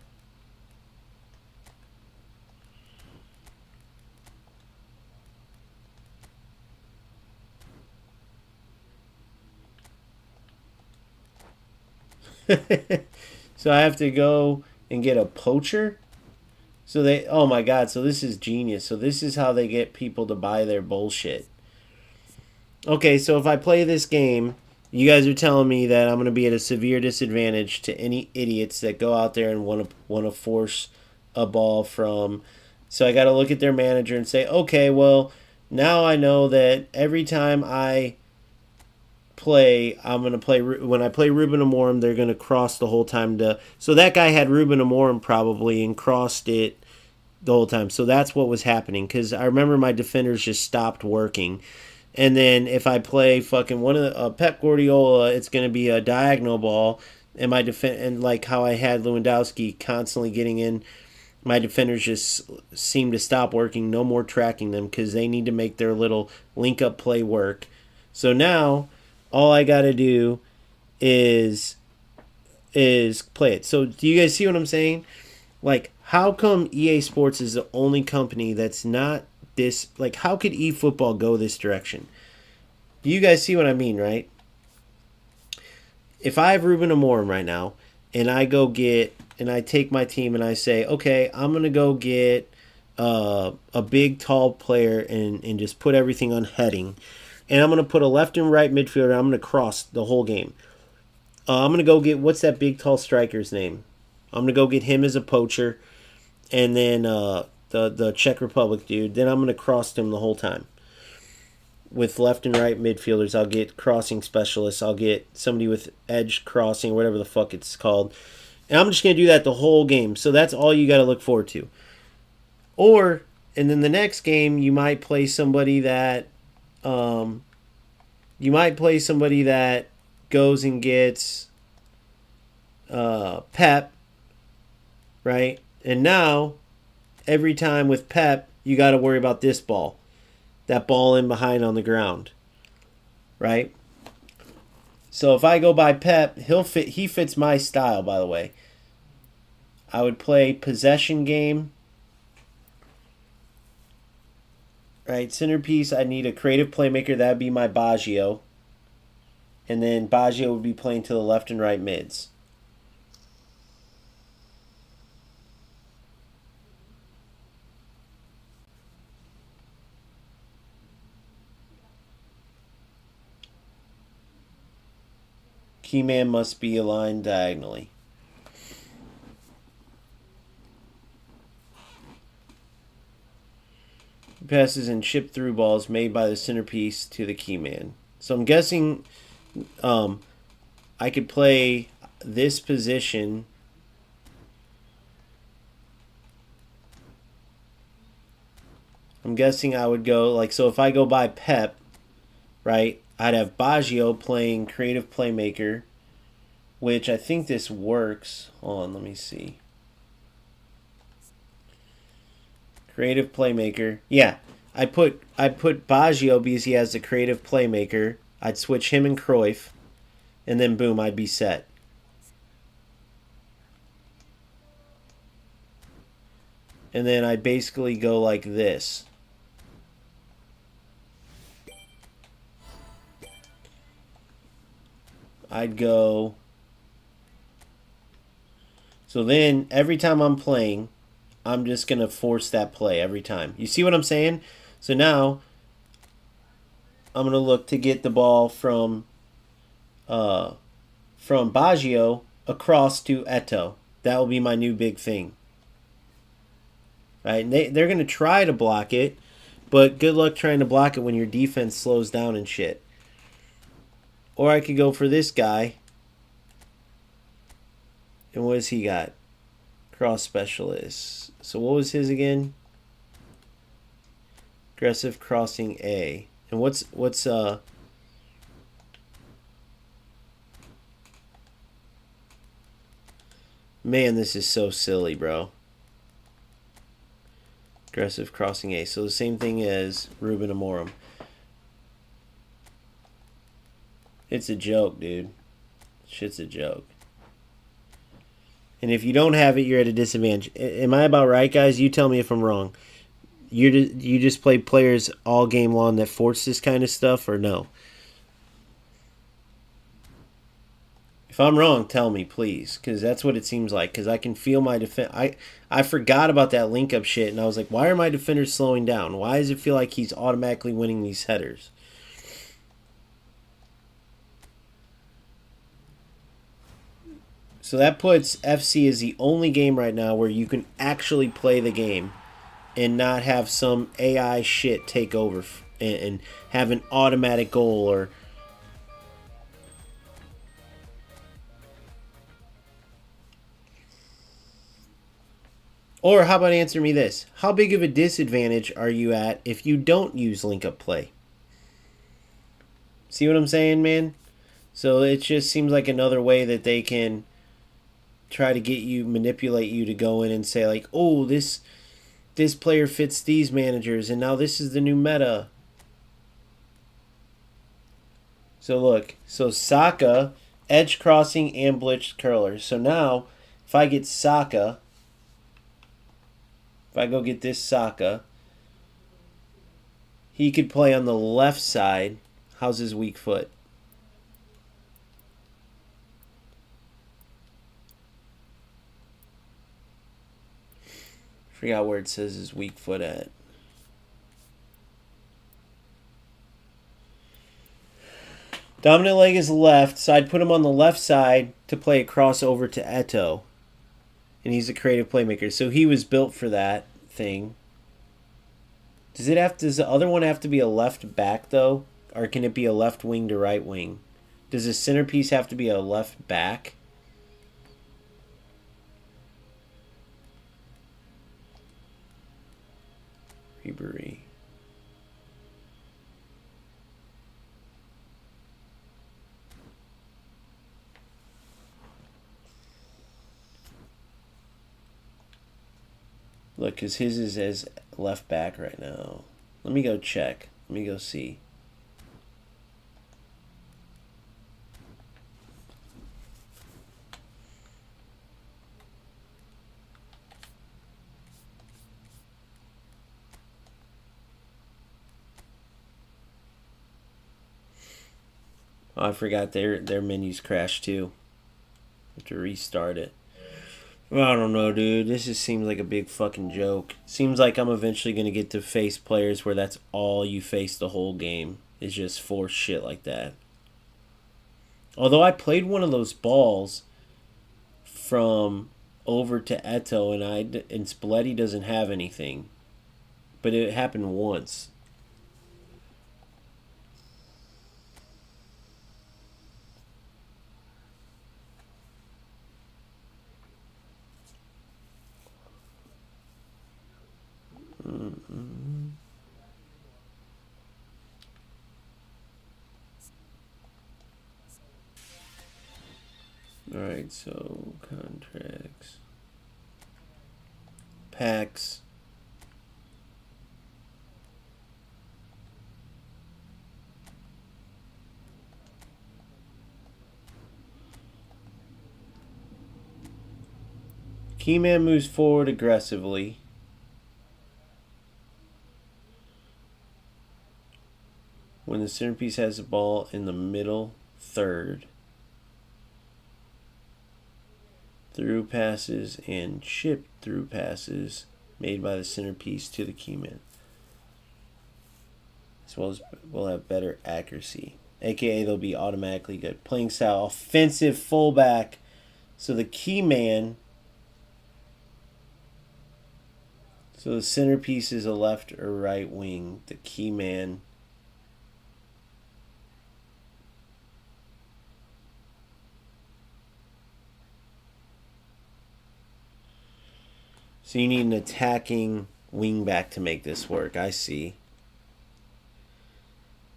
So I have to go and get a poacher? So they... Oh my god, so this is genius. So this is how they get people to buy their bullshit. Okay, so if I play this game... You guys are telling me that I'm going to be at a severe disadvantage to any idiots that go out there and want to force a ball from. So I got to look at their manager and say, okay, well, now I know that every time I play, I'm going to play. When I play Ruben Amorim, they're going to cross the whole time. So that guy had Ruben Amorim probably and crossed it the whole time. So that's what was happening because I remember my defenders just stopped working. And then if I play fucking one of the Pep Guardiola, it's going to be a diagonal ball. And and like how I had Lewandowski constantly getting in, my defenders just seem to stop working. No more tracking them because they need to make their little link up play work. So now all I got to do is play it. So do you guys see what I'm saying? Like, how come EA Sports is the only company that's not this, like, how could eFootball go this direction? Do you guys see what I mean, right? If I have Ruben Amorim right now, and I go get, and I take my team and I say, okay, I'm going to go get a big, tall player and just put everything on heading. And I'm going to put a left and right midfielder, and I'm going to cross the whole game. I'm going to go get, what's that big, tall striker's name? I'm going to go get him as a poacher. And then the Czech Republic dude. Then I'm going to cross him the whole time. With left and right midfielders, I'll get crossing specialists. I'll get somebody with edge crossing, whatever the fuck it's called. And I'm just going to do that the whole game. So that's all you got to look forward to. Or, and then the next game, you might play somebody that... goes and gets Pep, right? And now, every time with Pep, you got to worry about this ball. That ball in behind on the ground, right? So if I go by Pep, he fits my style, by the way. I would play possession game. Right, centerpiece, I need a creative playmaker. That would be my Baggio. And then Baggio would be playing to the left and right mids. Key man must be aligned diagonally. Passes and chip through balls made by the centerpiece to the key man. So I'm guessing I could play this position. I'm guessing I would go, like, so if I go by Pep, right, I'd have Baggio playing creative playmaker, which I think this works. Hold on, let me see. Creative playmaker. Yeah, I put Baggio because he has the creative playmaker. I'd switch him and Cruyff, and then boom, I'd be set. And then I'd basically go like this. I'd go... So then, every time I'm playing, I'm just going to force that play every time. You see what I'm saying? So now, I'm going to look to get the ball from Baggio across to Eto'o. That will be my new big thing. Right? And they're going to try to block it, but good luck trying to block it when your defense slows down and shit. Or I could go for this guy. And what has he got? Cross specialist. So what was his again? Aggressive crossing A. And what's man, this is so silly, bro. Aggressive crossing A. So the same thing as Ruben Amorim. It's a joke, dude. Shit's a joke. And if you don't have it, you're at a disadvantage. Am I about right, guys? You tell me if I'm wrong. You just play players all game long that force this kind of stuff, or no? If I'm wrong, tell me, please, because that's what it seems like. Because I can feel my defense. I forgot about that link-up shit, and I was like, why are my defenders slowing down? Why does it feel like he's automatically winning these headers? So that puts FC as the only game right now where you can actually play the game and not have some AI shit take over and have an automatic goal or how about answer me this? How big of a disadvantage are you at if you don't use link-up play? See what I'm saying, man? So it just seems like another way that they can try to get you, manipulate you to go in and say like, oh, this player fits these managers, and now this is the new meta. So look, so Saka, edge crossing and blitz curler. So now, if I get Saka, if I go get this Saka, he could play on the left side. How's his weak foot? Forgot where it says his weak foot at. Dominant leg is left, so I'd put him on the left side to play a crossover to Eto'o. and he's a creative playmaker. So he was built for that thing. Does the other one have to be a left back though, or can it be a left wing to right wing? Does the centerpiece have to be a left back? Ribery. Look, because his is as left back right now. Let me go check. Let me go see. Oh, I forgot their menus crashed too. Have to restart it. Well, I don't know, dude. This just seems like a big fucking joke. Seems like I'm eventually gonna get to face players where that's all you face the whole game is just force shit like that. Although I played one of those balls from over to Eto, and Spalletti doesn't have anything, but it happened once. Alright, so contracts. Packs. Keyman moves forward aggressively. When the centerpiece has the ball in the middle third. Through passes and chip through passes made by the centerpiece to the keyman. As well as will have better accuracy. AKA they'll be automatically good. Playing style, offensive fullback. So the keyman. So the centerpiece is a left or right wing. The keyman. So you need an attacking wingback to make this work. I see.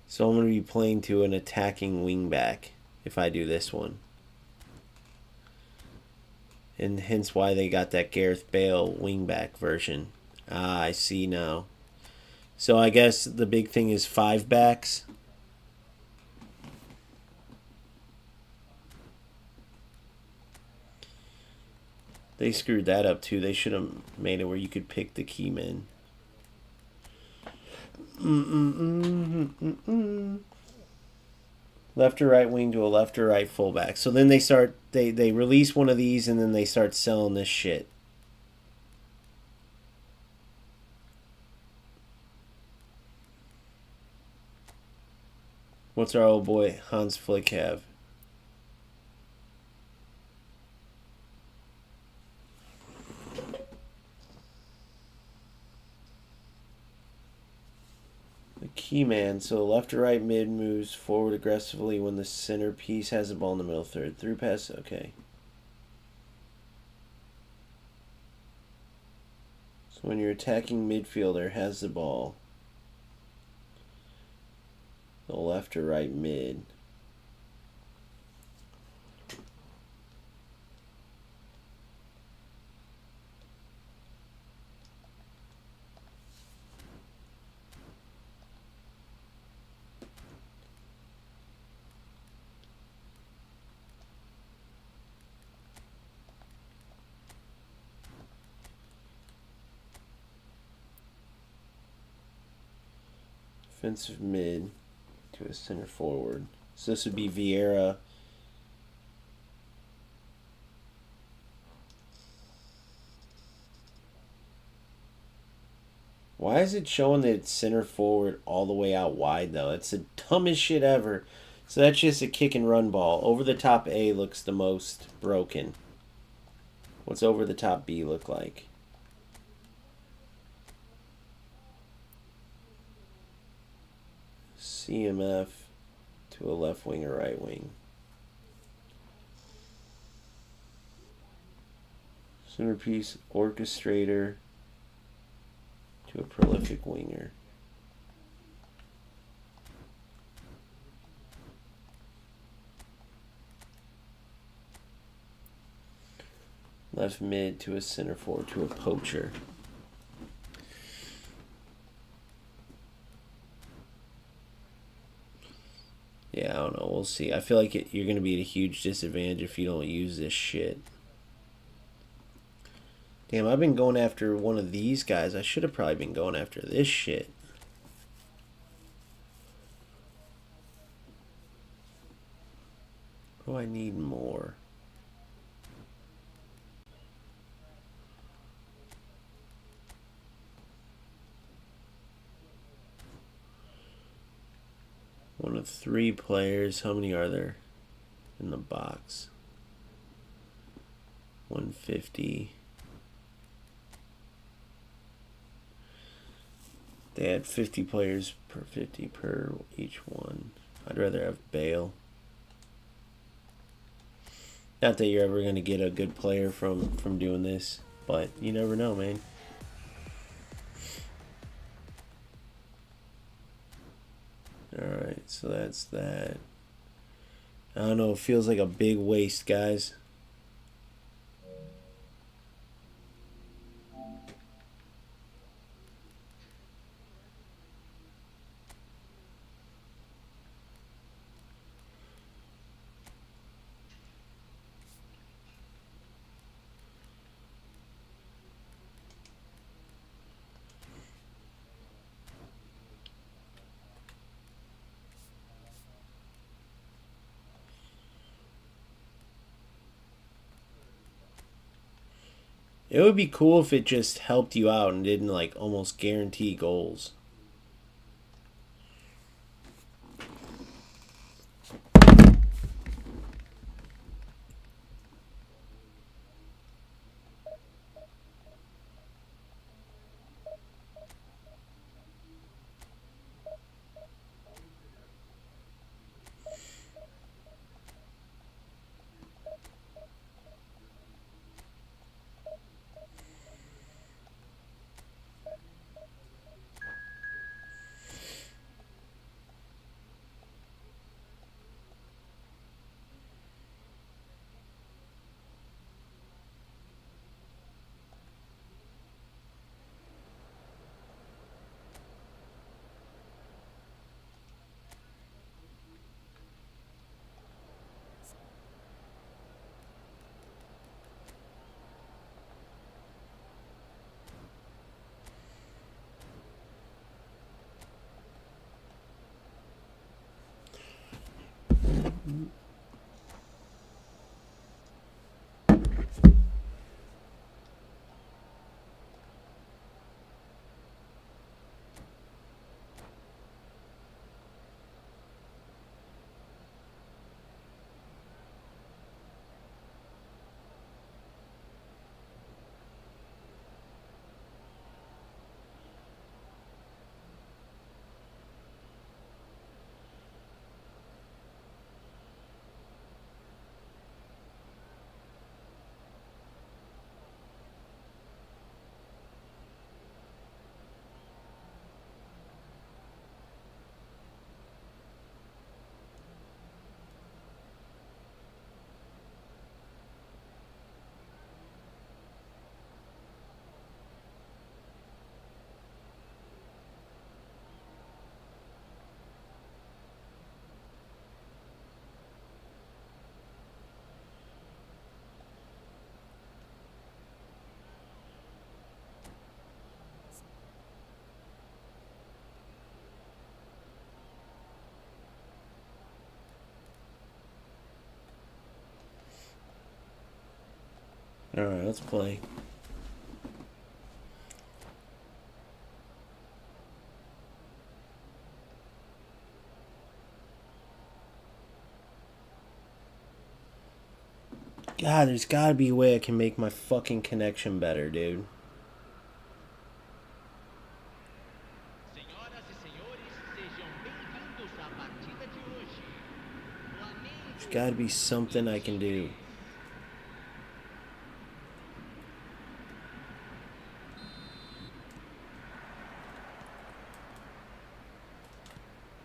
So I'm going to be playing to an attacking wingback if I do this one. And hence why they got that Gareth Bale wingback version. Ah, I see now. So I guess the big thing is 5 backs. They screwed that up too. They should have made it where you could pick the key men. Left or right wing to a left or right fullback. So then they release one of these and then they start selling this shit. What's our old boy Hans Flick have? Key man, so left or right mid moves forward aggressively when the centerpiece has the ball in the middle third. Through pass, okay. So when your attacking midfielder has the ball, the left or right mid. Offensive mid to a center forward. So this would be Vieira. Why is it showing that it's center forward all the way out wide though? It's the dumbest shit ever. So that's just a kick and run ball. Over the top A looks the most broken. What's over the top B look like? CMF to a left wing or right wing. Centerpiece orchestrator to a prolific winger. Left mid to a center forward to a poacher. Yeah, I don't know. We'll see. I feel like you're going to be at a huge disadvantage if you don't use this shit. Damn, I've been going after one of these guys. I should have probably been going after this shit. Oh, I need more. One of 3 players. How many are there in the box? 150. They had 50 players per 50 per each one. I'd rather have Bale. Not that you're ever going to get a good player from doing this, but you never know, man. Alright, so that's that. I don't know, it feels like a big waste, guys. It would be cool if it just helped you out and didn't like almost guarantee goals. Alright, let's play. God, there's gotta be a way I can make my fucking connection better, dude. There's gotta be something I can do.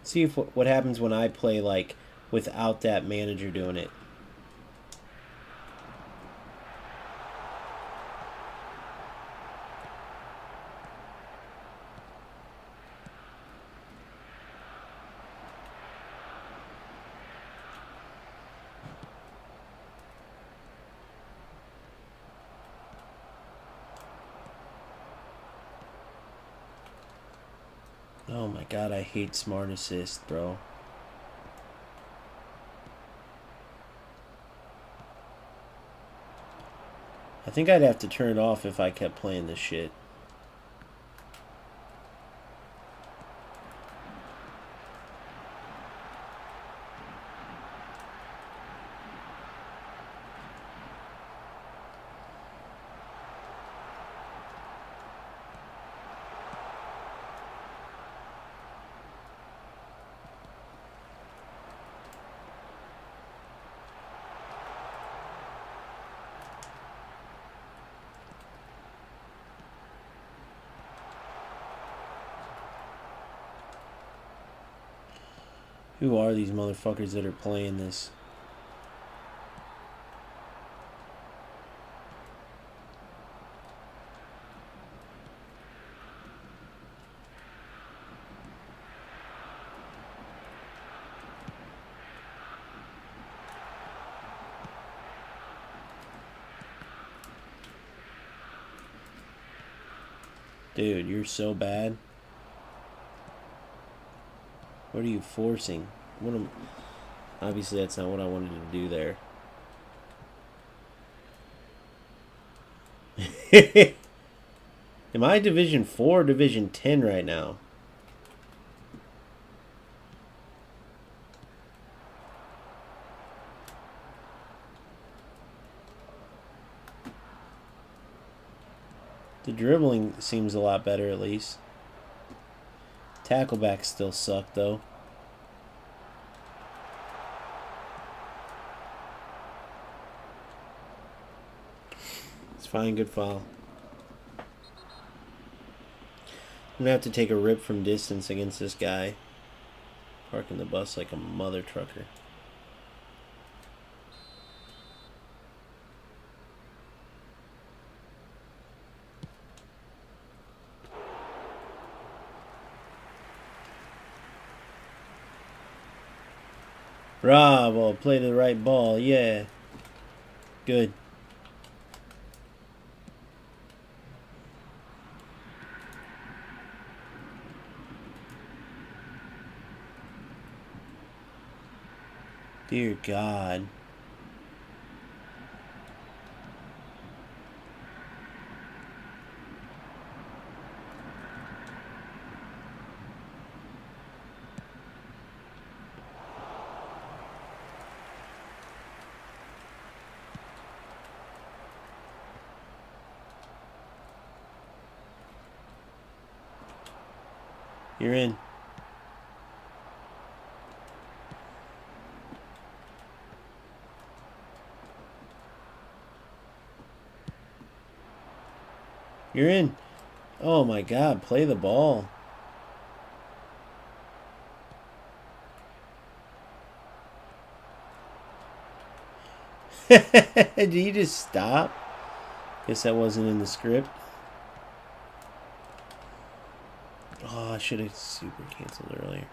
See if what happens when I play like without that manager doing it. Oh my god, I hate smart assist, bro. I think I'd have to turn it off if I kept playing this shit. Who are these motherfuckers that are playing this? Dude, you're so bad. What are you forcing? What am... Obviously, that's not what I wanted to do there. Am I Division 4 or Division 10 right now? The dribbling seems a lot better, at least. Tacklebacks still suck, though. It's fine, good foul. I'm gonna have to take a rip from distance against this guy. Parking the bus like a mother trucker. Bravo, play the right ball, yeah. Good. Dear God. You're in. You're in. Oh my God, play the ball. Did you just stop? Guess that wasn't in the script. Oh, I should have super canceled earlier.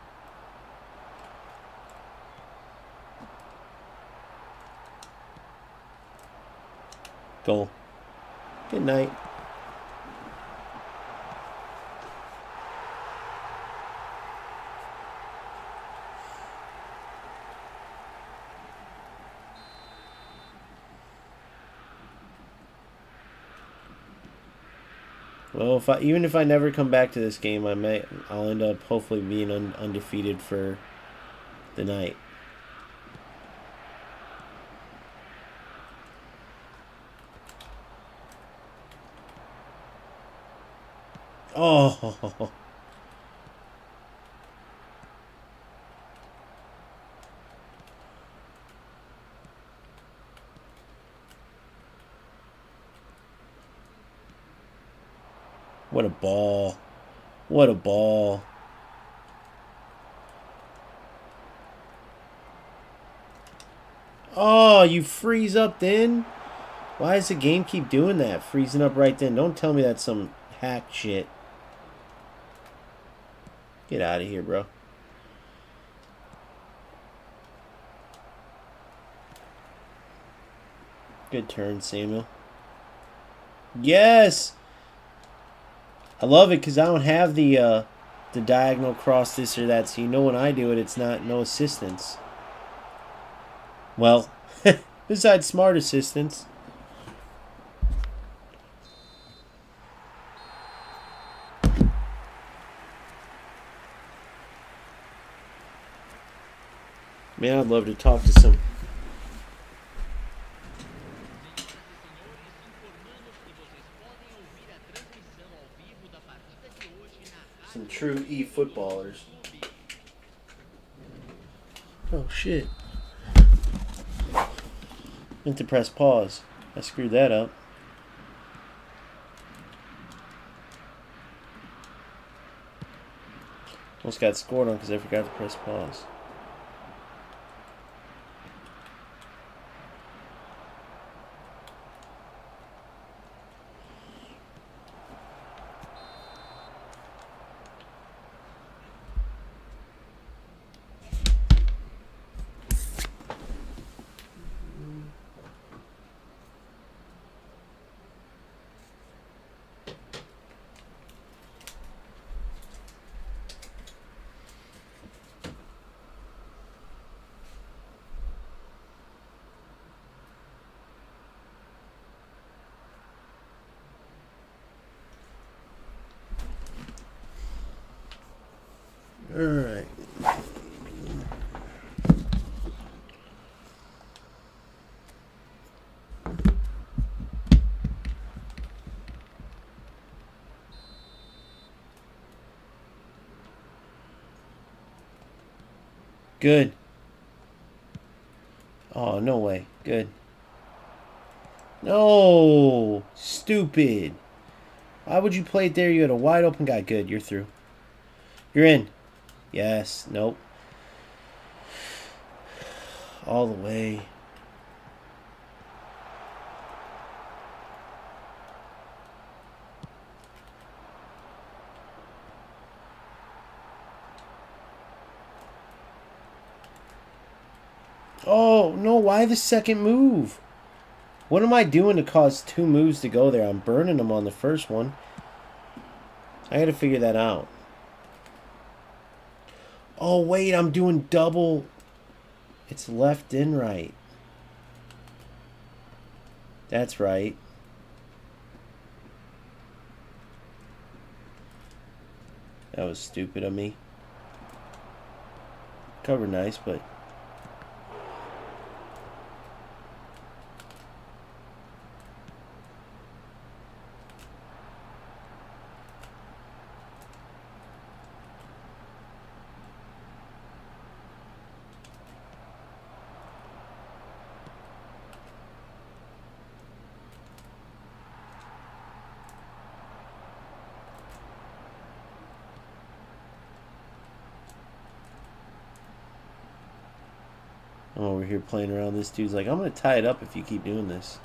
Goal. Good night. Well, even if I never come back to this game, I'll end up hopefully being undefeated for the night. Oh. What a ball. What a ball. Oh, you freeze up then? Why does the game keep doing that? Freezing up right then. Don't tell me that's some hack shit. Get out of here, bro. Good turn, Samuel. Yes! I love it because I don't have the diagonal cross this or that, so you know when I do it, it's not no assistance. Well, besides smart assistance. Man, I'd love to talk to some true e-footballers. Oh, shit. Meant to press pause. I screwed that up. Almost got scored on because I forgot to press pause. Alright. Good. Oh, no way. Good. No! Stupid. Why would you play it there? You had a wide open guy. Good, you're through. You're in. Yes. Nope. All the way. Oh, no. Why the second move? What am I doing to cause two moves to go there? I'm burning them on the first one. I gotta figure that out. Oh, wait. I'm doing double. It's left and right. That's right. That was stupid of me. Cover nice, but... I'm over here playing around. This dude's like, I'm going to tie it up if you keep doing this.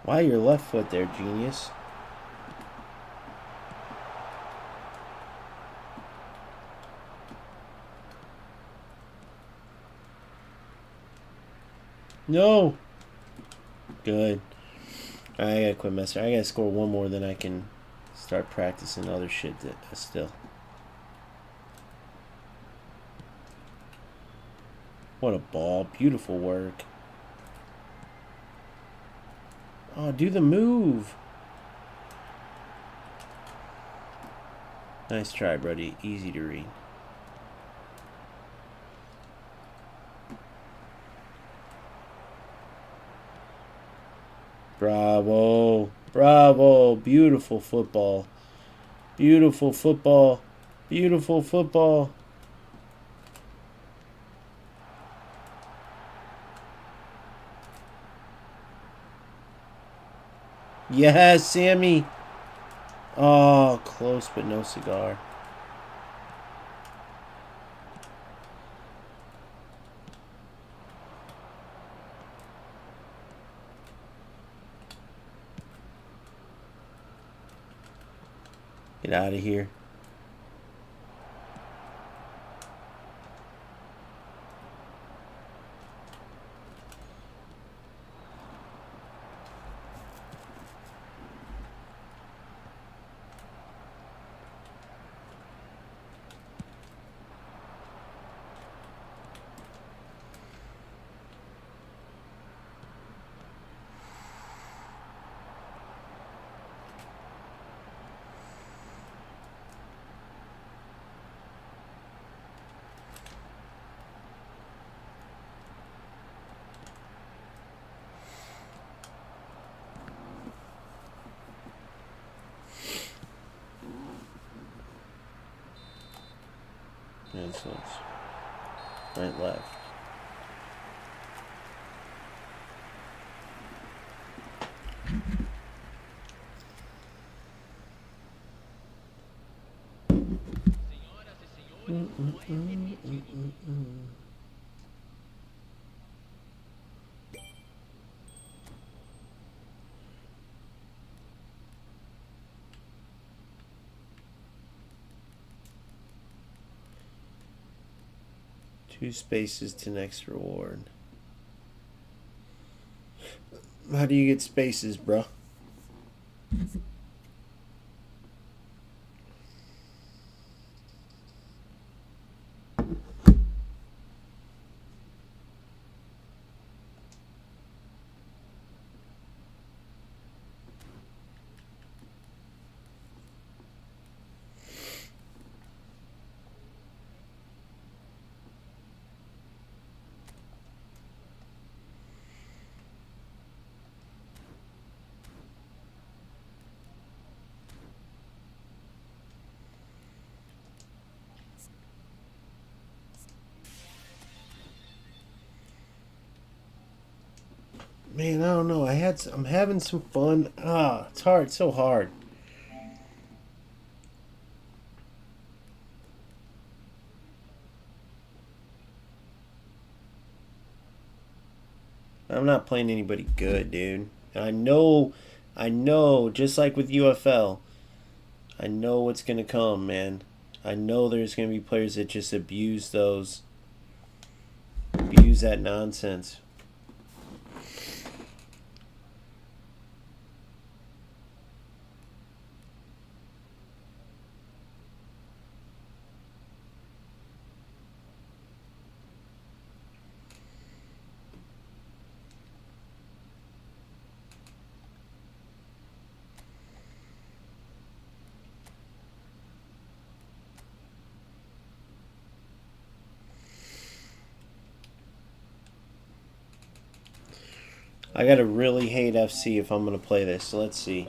Why your left foot there, genius? No. Good. I gotta quit messing. I gotta score one more, then I can start practicing other shit still. What a ball. Beautiful work. Oh, do the move. Nice try, buddy. Easy to read. Bravo. Bravo. Beautiful football. Beautiful football. Beautiful football. Yes, Sammy. Oh, close but no cigar. Get out of here. And so it's right, left. Two spaces to next reward. How do you get spaces, bro? Man, I don't know. I'm having some fun. It's hard. It's so hard. I'm not playing anybody good, dude. I know, just like with UFL, I know what's going to come, man. I know there's going to be players that just abuse that nonsense. I gotta really hate FC if I'm gonna play this. So let's see.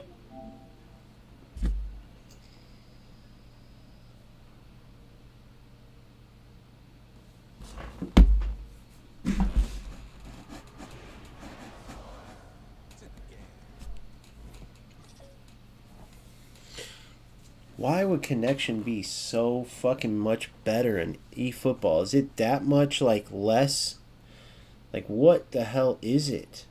Why would connection be so fucking much better in eFootball? Is it that much like less? Like what the hell is it?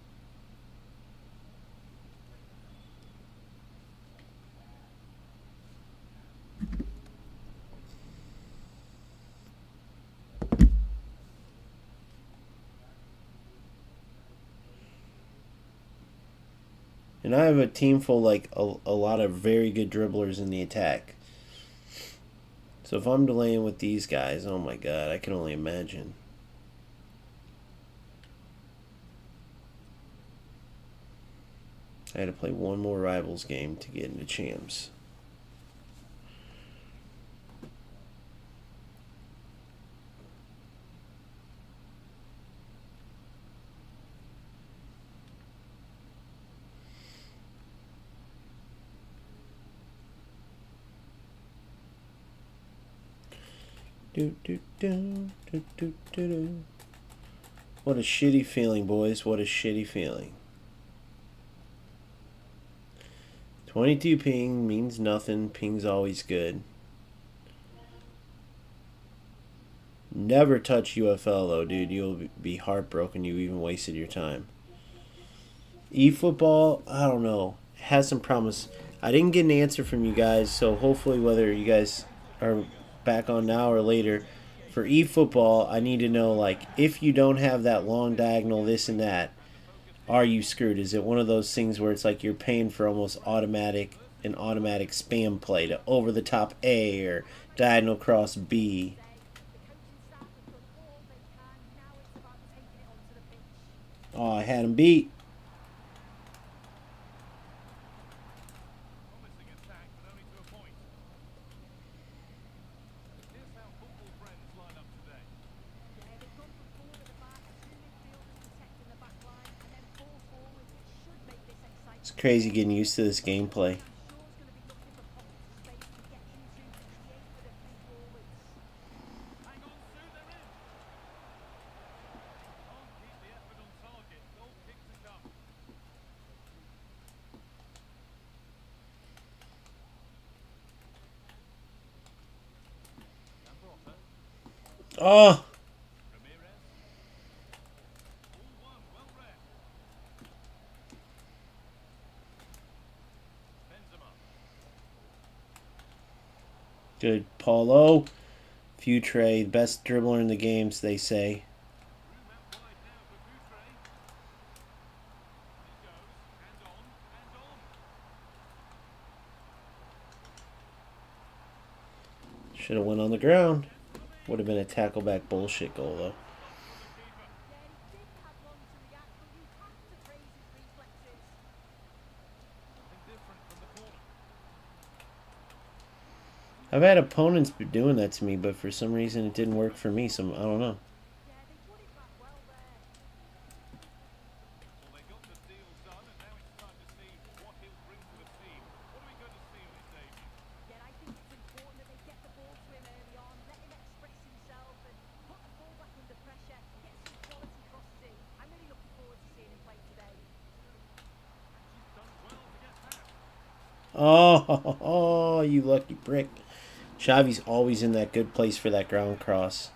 And I have a team full, like, a lot of very good dribblers in the attack. So if I'm delaying with these guys, oh my god, I can only imagine. I had to play one more Rivals game to get into Champs. What a shitty feeling, boys. What a shitty feeling. 22 ping means nothing. Ping's always good. Never touch UFL, though, dude. You'll be heartbroken you even wasted your time. eFootball, I don't know. It has some promise. I didn't get an answer from you guys, so hopefully whether you guys are back on now or later, for eFootball, I need to know, like, if you don't have that long diagonal, this and that, are you screwed? Is it one of those things where it's like you're paying for almost an automatic spam play to over the top A or diagonal cross B? Oh, I had him beat. It's crazy getting used to this gameplay. Oh! Good Paulo. Futre, the best dribbler in the games, they say. Should have went on the ground. Would have been a tackle back bullshit goal, though. I've had opponents be doing that to me, but for some reason it didn't work for me. I don't know. Oh, you lucky prick. Xavi's always in that good place for that ground cross.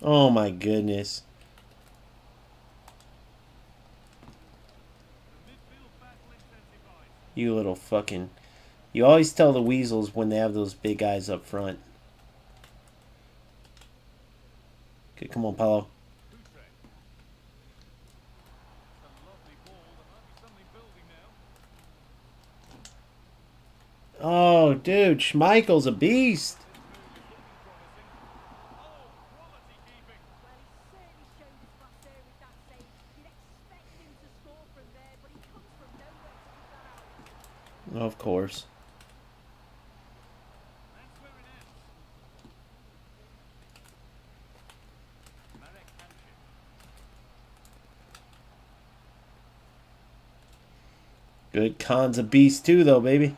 Oh my goodness. You little fucking... You always tell the weasels when they have those big guys up front. Okay, come on, Paulo. Oh, dude, Schmeichel's a beast. Of course. Good. Khan's a beast too, though, baby.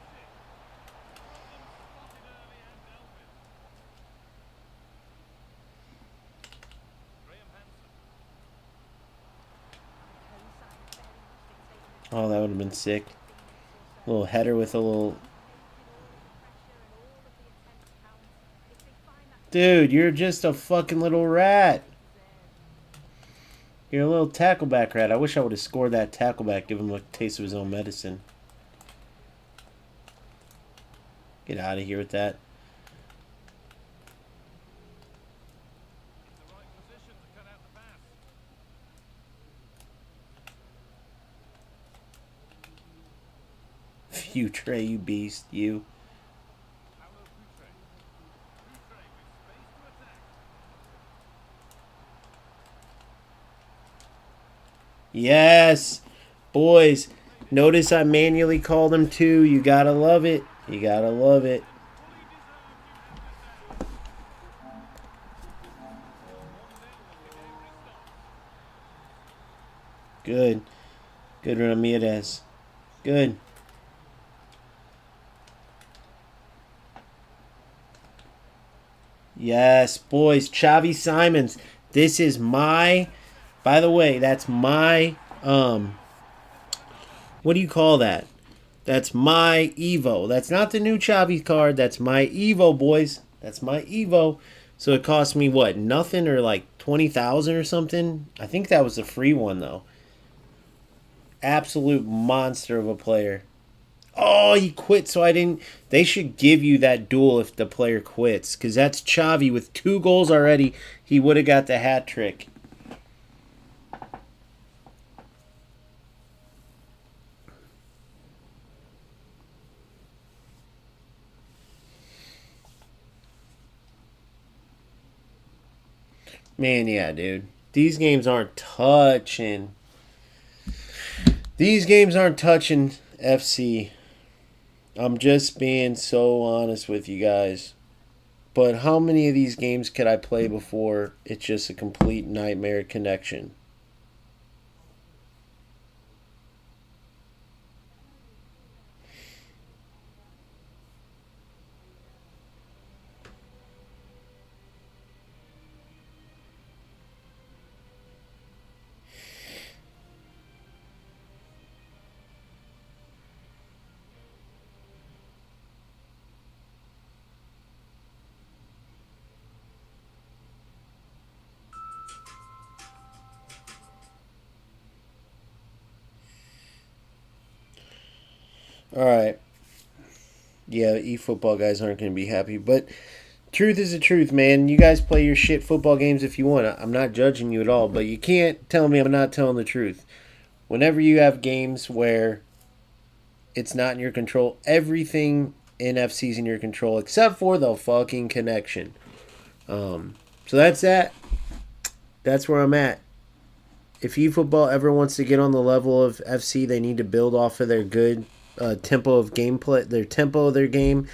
Oh, that would have been sick. A little header with a little... Dude, you're just a fucking little rat. You're a little tackleback rat. I wish I would have scored that tackleback, give him a taste of his own medicine. Get out of here with that. You, Trey, you beast, you. Yes! Boys, notice I manually called him too. You gotta love it. You gotta love it. Good. Good, Ramirez. Good. Yes, boys. Xavi Simons. This is my... By the way, that's my... What do you call that? That's my Evo. That's not the new Xavi card. That's my Evo, boys. That's my Evo. So it cost me, what, nothing or like 20,000 or something? I think that was a free one, though. Absolute monster of a player. Oh, he quit, so I didn't... They should give you that duel if the player quits, because that's Xavi with 2 goals already. He would have got the hat trick. Man, yeah, dude. These games aren't touching. These games aren't touching FC. I'm just being so honest with you guys. But how many of these games could I play before it's just a complete nightmare connection? All right. Yeah, eFootball guys aren't going to be happy. But truth is the truth, man. You guys play your shit football games if you want. I'm not judging you at all. But you can't tell me I'm not telling the truth. Whenever you have games where it's not in your control, everything in FC's in your control except for the fucking connection. So that's that. That's where I'm at. If eFootball ever wants to get on the level of FC, they need to build off of their good tempo of gameplay, their tempo of their game,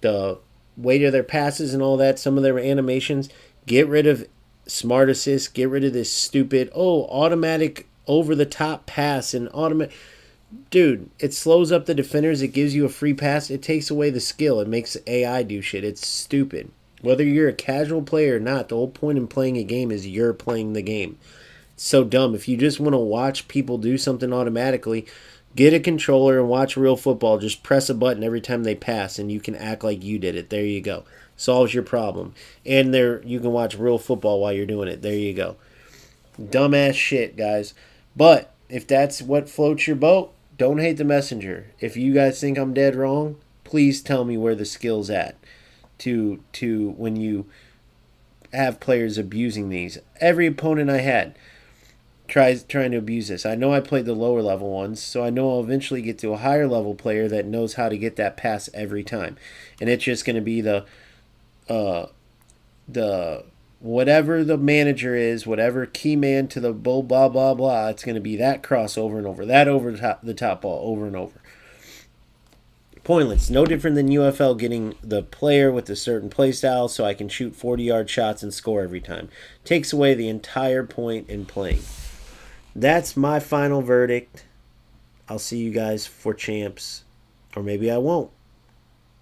the weight of their passes and all that, some of their animations. Get rid of smart assists. Get rid of this stupid, automatic over-the-top pass and automatic... Dude, it slows up the defenders. It gives you a free pass. It takes away the skill. It makes AI do shit. It's stupid. Whether you're a casual player or not, the whole point in playing a game is you're playing the game. It's so dumb. If you just want to watch people do something automatically, get a controller and watch real football. Just press a button every time they pass, and you can act like you did it. There you go. Solves your problem. And you can watch real football while you're doing it. There you go. Dumbass shit, guys. But if that's what floats your boat, don't hate the messenger. If you guys think I'm dead wrong, please tell me where the skill's at to when you have players abusing these. Every opponent I had trying to abuse this. I know I played the lower level ones, so I know I'll eventually get to a higher level player that knows how to get that pass every time. And it's just going to be the whatever the manager is, whatever key man to the blah, blah, blah, blah, it's going to be that cross over and over, that over the top ball over and over. Pointless. No different than UFL getting the player with a certain play style so I can shoot 40-yard shots and score every time. Takes away the entire point in playing. That's my final verdict. I'll see you guys for champs, or maybe I won't.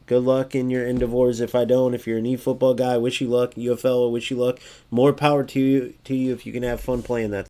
Good luck in your endeavors if I don't. If you're an eFootball guy, wish you luck. UFL, wish you luck. More power to you if you can have fun playing that.